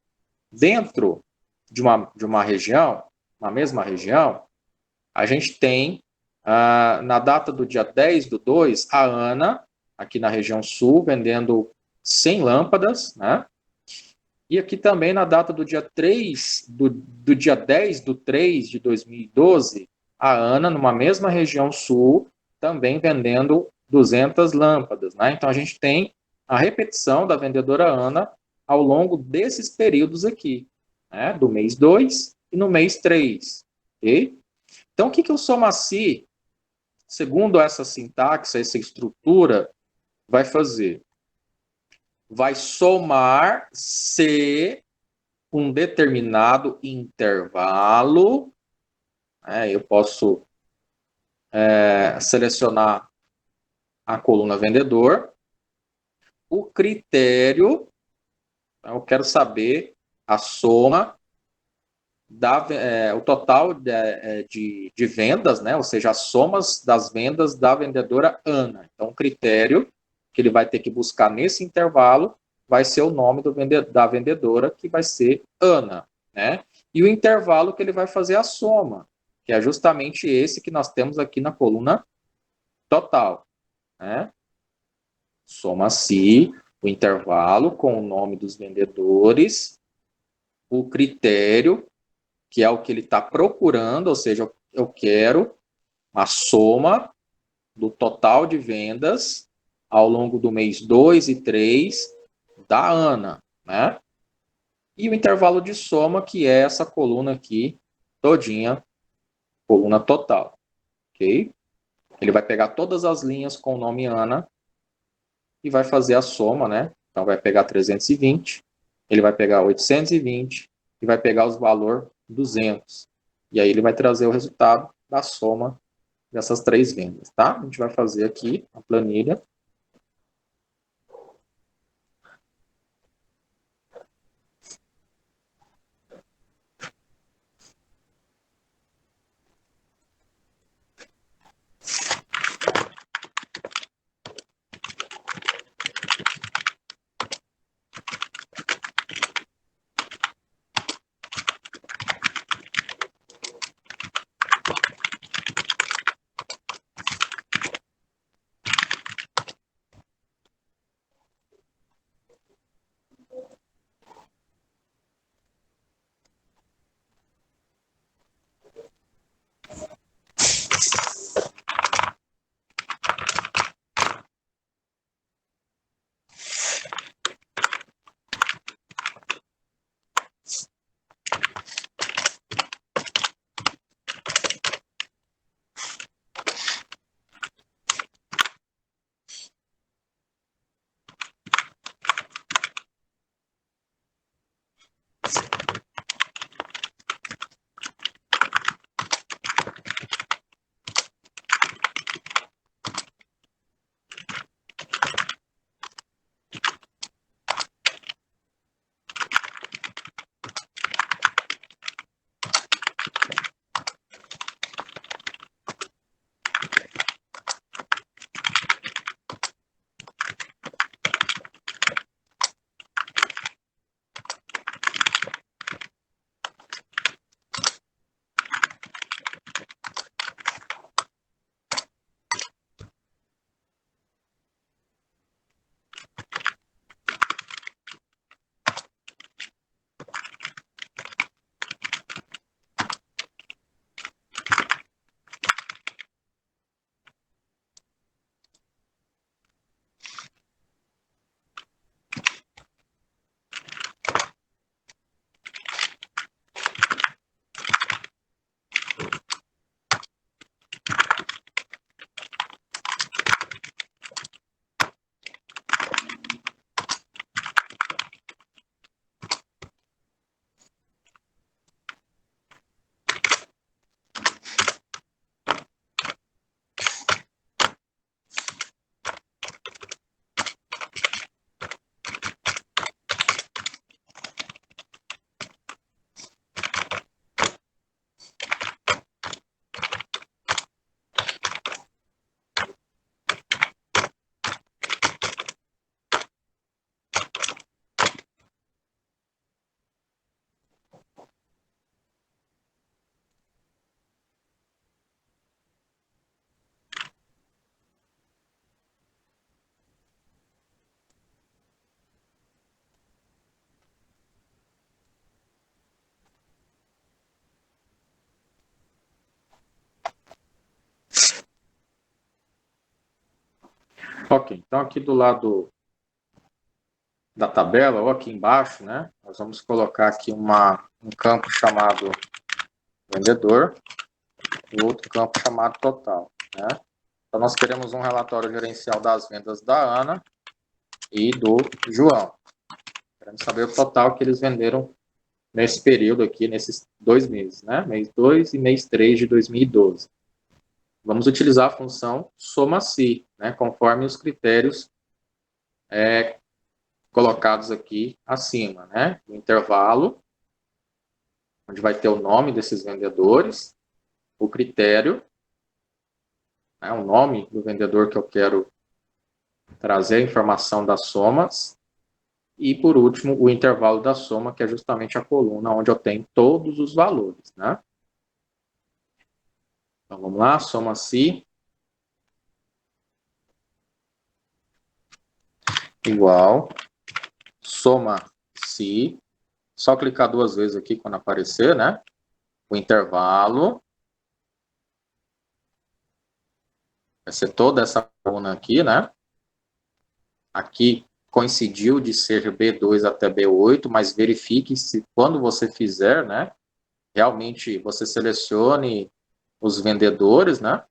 dentro de uma região, uma mesma região, a gente tem, na data do dia 10/2, a Ana, aqui na região sul, vendendo 100 lâmpadas, né? E aqui também na data do dia 3, do dia 10/3 de 2012, a Ana, numa mesma região sul, também vendendo 200 lâmpadas, né? Então a gente tem a repetição da vendedora Ana ao longo desses períodos aqui, né? Do mês 2 e no mês 3, ok? Então o que o soma-se, segundo essa sintaxe, essa estrutura, vai fazer? Vai somar se um determinado intervalo, eu posso selecionar a coluna vendedor. O critério, eu quero saber a soma, o total de vendas, né? Ou seja, as somas das vendas da vendedora Ana. Então, o critério que ele vai ter que buscar nesse intervalo vai ser o nome da vendedora, que vai ser Ana, né? E o intervalo que ele vai fazer a soma, que é justamente esse que nós temos aqui na coluna total, né? Soma-se o intervalo com o nome dos vendedores, o critério, que é o que ele está procurando, ou seja, eu quero a soma do total de vendas ao longo do mês 2 e 3 da Ana, né? E o intervalo de soma, que é essa coluna aqui, todinha, coluna total, ok? Ele vai pegar todas as linhas com o nome Ana e vai fazer a soma, né? Então, vai pegar 320, ele vai pegar 820 e vai pegar os valor 200. E aí ele vai trazer o resultado da soma dessas três vendas, tá? A gente vai fazer aqui a planilha. Ok, então aqui do lado da tabela, ou aqui embaixo, né, nós vamos colocar aqui um campo chamado vendedor e outro campo chamado total, né? Então nós queremos um relatório gerencial das vendas da Ana e do João. Queremos saber o total que eles venderam nesse período aqui, nesses 2 meses, né? Mês 2 e mês 3 de 2012. vamos utilizar a função soma-se, né, conforme os critérios colocados aqui acima, né? O intervalo, onde vai ter o nome desses vendedores, o critério, né, o nome do vendedor que eu quero trazer a informação das somas, e, por último, o intervalo da soma, que é justamente a coluna onde eu tenho todos os valores, né? Então, vamos lá, soma-se igual, soma-se, só clicar 2 vezes aqui quando aparecer, né? O intervalo, vai ser toda essa coluna aqui, né? Aqui coincidiu de ser B2 até B8, mas verifique se quando você fizer, né? Realmente você selecione os vendedores, né?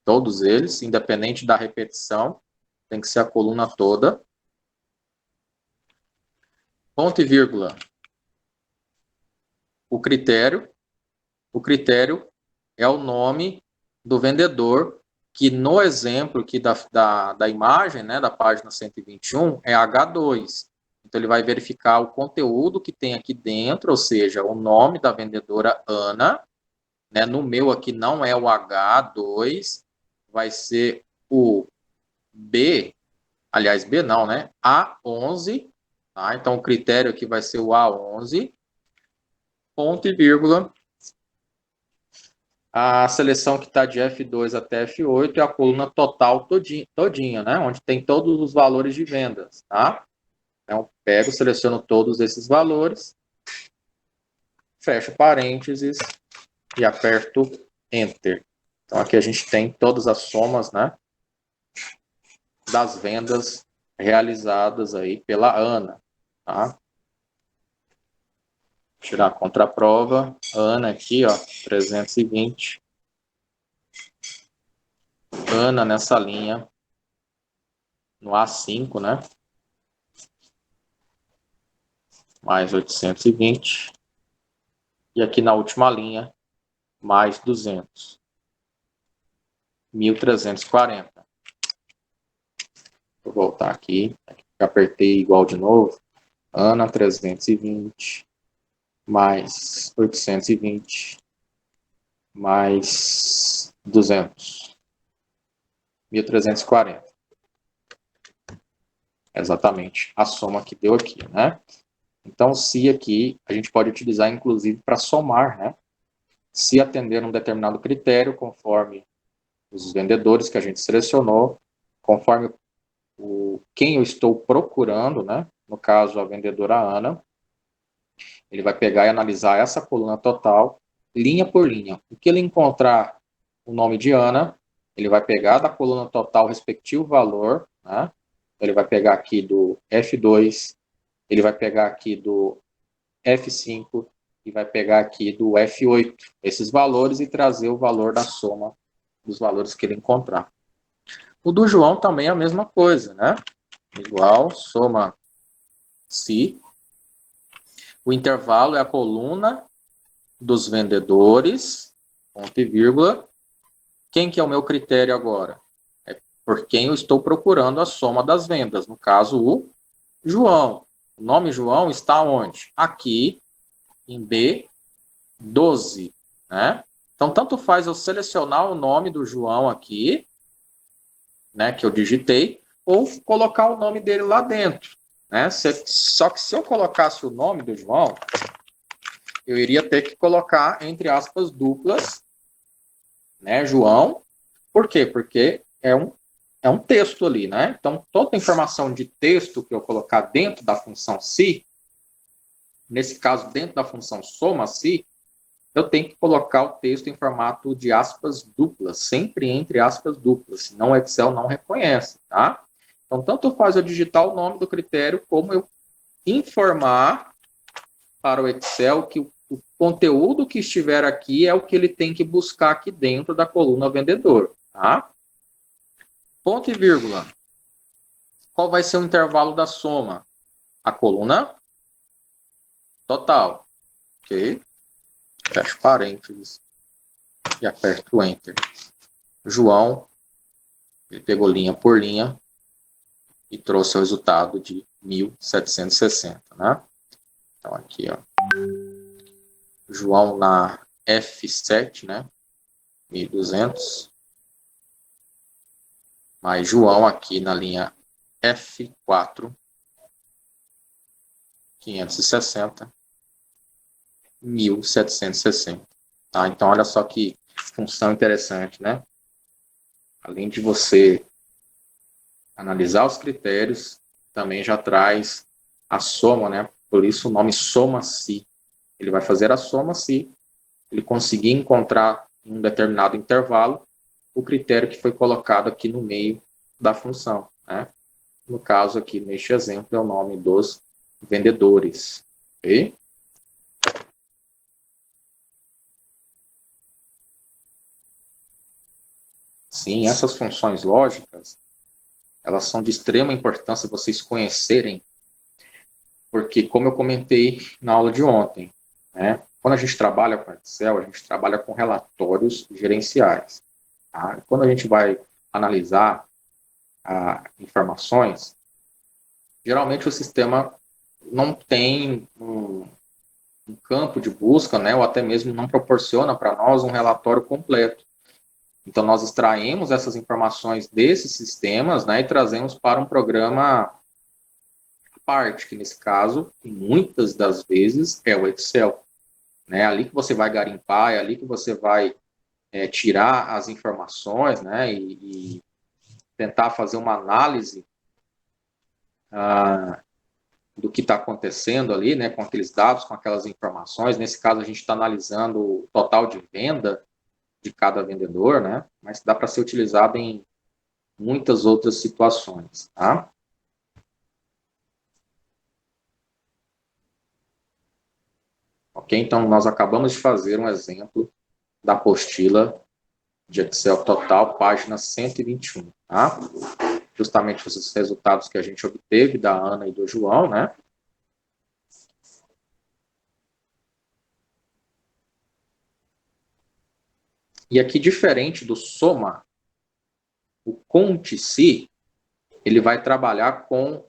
Todos eles, independente da repetição, tem que ser a coluna toda. Ponto e vírgula. O critério é o nome do vendedor, que no exemplo aqui da imagem, né, da página 121, é H2. Então, ele vai verificar o conteúdo que tem aqui dentro, ou seja, o nome da vendedora Ana, né, no meu aqui não é o H2, vai ser o B, aliás, B não, né, A11, tá? Então, o critério aqui vai ser o A11, ponto e vírgula. A seleção que está de F2 até F8 é a coluna total todinha, né? Onde tem todos os valores de vendas, tá? Então, pego, seleciono todos esses valores, fecho parênteses e aperto Enter. Então, aqui a gente tem todas as somas, né? Das vendas realizadas aí pela Ana, tá? Tirar a contraprova. Ana aqui, ó, 320. Ana nessa linha, no A5, né? Mais 820. E aqui na última linha, mais 200. 1.340. Vou voltar aqui. Apertei igual de novo. Ana, 320. Mais 820. Mais 200. 1.340. Exatamente a soma que deu aqui, né? Então, se aqui, a gente pode utilizar, inclusive, para somar, né? Se atender um determinado critério, conforme os vendedores que a gente selecionou, conforme quem eu estou procurando, né? No caso, a vendedora Ana, ele vai pegar e analisar essa coluna total, linha por linha. O que ele encontrar o nome de Ana, ele vai pegar da coluna total o respectivo valor, né? Ele vai pegar aqui do F2, ele vai pegar aqui do F5 e vai pegar aqui do F8, esses valores, e trazer o valor da soma dos valores que ele encontrar. O do João também é a mesma coisa, né? Igual, soma-se. O intervalo é a coluna dos vendedores, ponto e vírgula. Quem que é o meu critério agora? É por quem eu estou procurando a soma das vendas. No caso, o João. O nome João está onde? Aqui, em B12, né? Então, tanto faz eu selecionar o nome do João aqui, né, que eu digitei, ou colocar o nome dele lá dentro, né? Só que se eu colocasse o nome do João, eu iria ter que colocar, entre aspas, duplas, né, João. Por quê? Porque é um texto ali, né? Então, toda a informação de texto que eu colocar dentro da função se, nesse caso, dentro da função soma-se, eu tenho que colocar o texto em formato de aspas duplas, sempre entre aspas duplas, senão o Excel não reconhece, tá? Então, tanto faz eu digitar o nome do critério, como eu informar para o Excel que o conteúdo que estiver aqui é o que ele tem que buscar aqui dentro da coluna vendedor, tá? Ponto e vírgula. Qual vai ser o intervalo da soma? A coluna total, ok? Fecho parênteses e aperto Enter. João, ele pegou linha por linha e trouxe o resultado de 1.760, né? Então, aqui, ó. João na F7, né? 1.200. Mais João aqui na linha F4, 560, 1.760. Tá? Então, olha só que função interessante, né? Além de você analisar os critérios, também já traz a soma, né? Por isso o nome soma-se. Ele vai fazer a soma se ele conseguir encontrar em um determinado intervalo o critério que foi colocado aqui no meio da função, né? No caso aqui, neste exemplo, é o nome dos vendedores. Ok? Sim, essas funções lógicas, elas são de extrema importância vocês conhecerem, porque, como eu comentei na aula de ontem, né, quando a gente trabalha com Excel, a gente trabalha com relatórios gerenciais. Tá? Quando a gente vai analisar informações, geralmente o sistema não tem um campo de busca, né, ou até mesmo não proporciona para nós um relatório completo. Então, nós extraímos essas informações desses sistemas, né, e trazemos para um programa à parte, que nesse caso, muitas das vezes, é o Excel. É ali que você vai garimpar, é ali que você vai tirar as informações, né, e tentar fazer uma análise do que está acontecendo ali, né, com aqueles dados, com aquelas informações. Nesse caso, a gente está analisando o total de venda de cada vendedor, né, mas dá para ser utilizado em muitas outras situações, tá? Ok? Então, nós acabamos de fazer um exemplo da apostila de Excel total, página 121, tá? Justamente os resultados que a gente obteve da Ana e do João, né? E aqui, diferente do soma, o conte-se, ele vai trabalhar com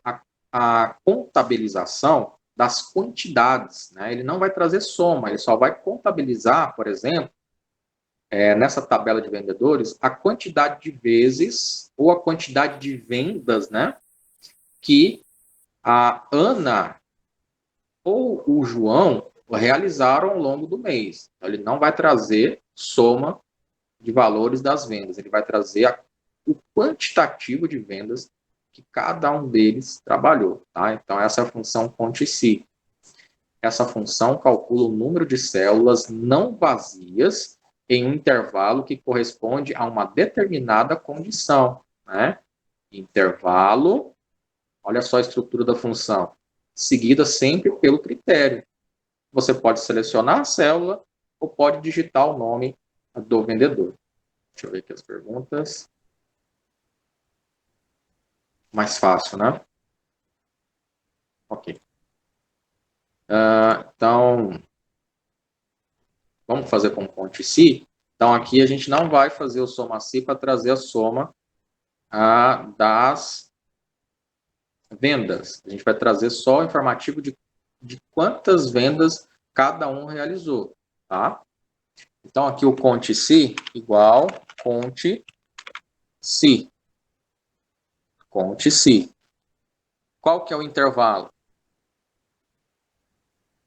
a contabilização das quantidades, né? Ele não vai trazer soma, ele só vai contabilizar, por exemplo, nessa tabela de vendedores, a quantidade de vezes ou a quantidade de vendas, né, que a Ana ou o João realizaram ao longo do mês. Então, ele não vai trazer soma de valores das vendas, ele vai trazer o quantitativo de vendas que cada um deles trabalhou. Tá? Então, essa é a função conte-se. Essa função calcula o número de células não vazias em um intervalo que corresponde a uma determinada condição. Né? Intervalo, olha só a estrutura da função, seguida sempre pelo critério. Você pode selecionar a célula ou pode digitar o nome do vendedor. Deixa eu ver aqui as perguntas. Mais fácil, né? Ok. Então, vamos fazer com conte-se. Então, aqui a gente não vai fazer o soma-se para trazer a soma das vendas. A gente vai trazer só o informativo de quantas vendas cada um realizou, tá? Então, aqui o conte-se igual conte-se. Conte-se. Qual que é o intervalo?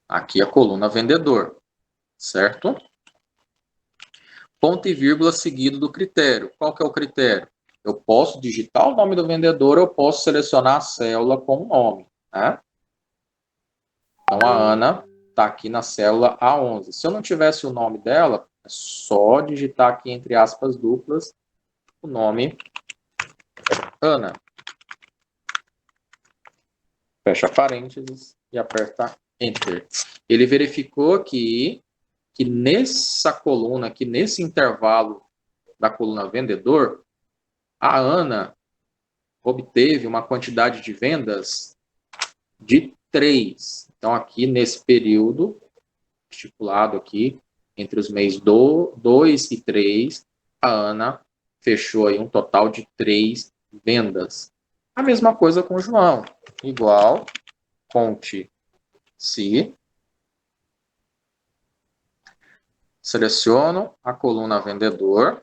Aqui a coluna vendedor, certo? Ponto e vírgula seguido do critério. Qual que é o critério? Eu posso digitar o nome do vendedor, eu posso selecionar a célula com o nome, né? Então, a Ana está aqui na célula A11. Se eu não tivesse o nome dela, é só digitar aqui, entre aspas duplas, o nome Ana. Fecha parênteses e aperta Enter. Ele verificou aqui que nessa coluna, aqui nesse intervalo da coluna vendedor, a Ana obteve uma quantidade de vendas de 3. Então, aqui nesse período, estipulado aqui, entre os meses 2 e 3, a Ana fechou aí um total de 3 vendas. A mesma coisa com o João, igual, conte-se, seleciono a coluna vendedor,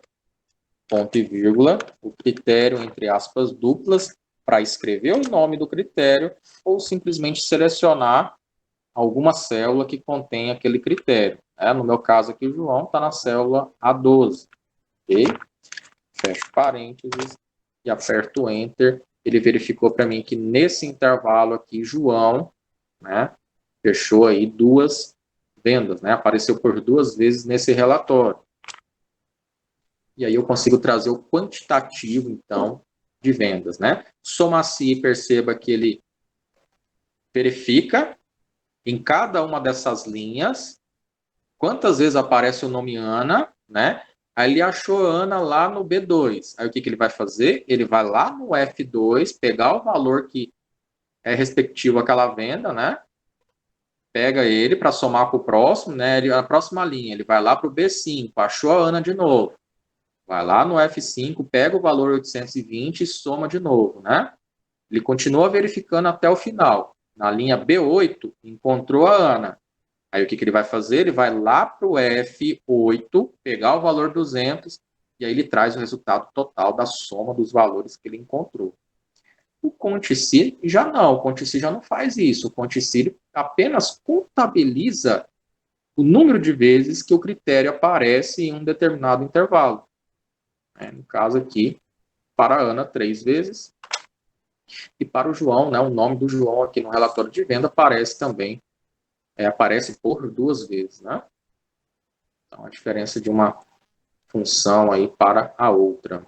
ponto e vírgula, o critério entre aspas duplas, para escrever o nome do critério, ou simplesmente selecionar alguma célula que contém aquele critério. No meu caso aqui, o João está na célula A12. Ok? Fecho parênteses e aperto Enter. Ele verificou para mim que nesse intervalo aqui, João, né, fechou aí 2 vendas, né? Apareceu por 2 vezes nesse relatório. E aí eu consigo trazer o quantitativo, então, de vendas, né? Soma-se, perceba que ele verifica em cada uma dessas linhas quantas vezes aparece o nome Ana, né? Aí ele achou Ana lá no B2. Aí o que ele vai fazer? Ele vai lá no F2, pegar o valor que é respectivo àquela venda, né? Pega ele para somar com o próximo, né? A próxima linha, ele vai lá para o B5, achou a Ana de novo. Vai lá no F5, pega o valor 820 e soma de novo, né? Ele continua verificando até o final. Na linha B8, encontrou a Ana. Aí o que ele vai fazer? Ele vai lá para o F8, pegar o valor 200, e aí ele traz o resultado total da soma dos valores que ele encontrou. O conte-se já não, o conte-se já não faz isso. O conte-se apenas contabiliza o número de vezes que o critério aparece em um determinado intervalo. No caso aqui, para a Ana, 3 vezes. E para o João, né, o nome do João aqui no relatório de venda aparece também, aparece por 2 vezes, né? Então, a diferença de uma função aí para a outra.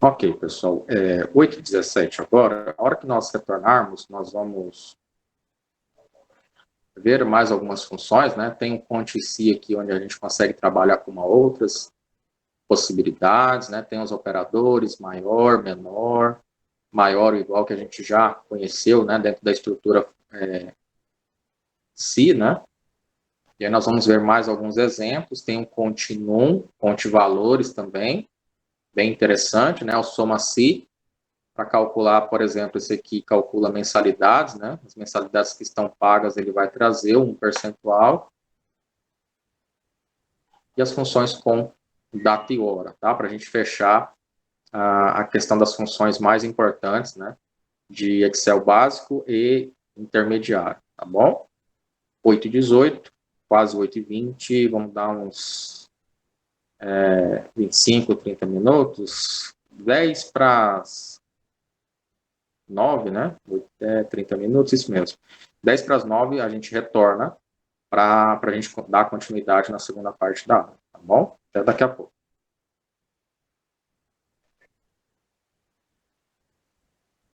Ok, pessoal. 8h17 agora. A hora que nós retornarmos, nós vamos ver mais algumas funções, né? Tem um conte-se aqui, onde a gente consegue trabalhar com outras possibilidades, né? Tem os operadores, maior, menor, maior ou igual, que a gente já conheceu, né? Dentro da estrutura se, né? E aí nós vamos ver mais alguns exemplos. Tem um conte num, conte valores também, bem interessante, né? O soma-se, para calcular, por exemplo, esse aqui calcula mensalidades, né? As mensalidades que estão pagas, ele vai trazer um percentual. E as funções com data e hora, tá? Para a gente fechar a questão das funções mais importantes, né? De Excel básico e intermediário, tá bom? 8h18, quase 8h20, vamos dar uns 25, 30 minutos, 10 para as 9, né? 30 minutos, isso mesmo. 10 para as 9 a gente retorna para a gente dar continuidade na segunda parte da aula, tá bom? Até daqui a pouco.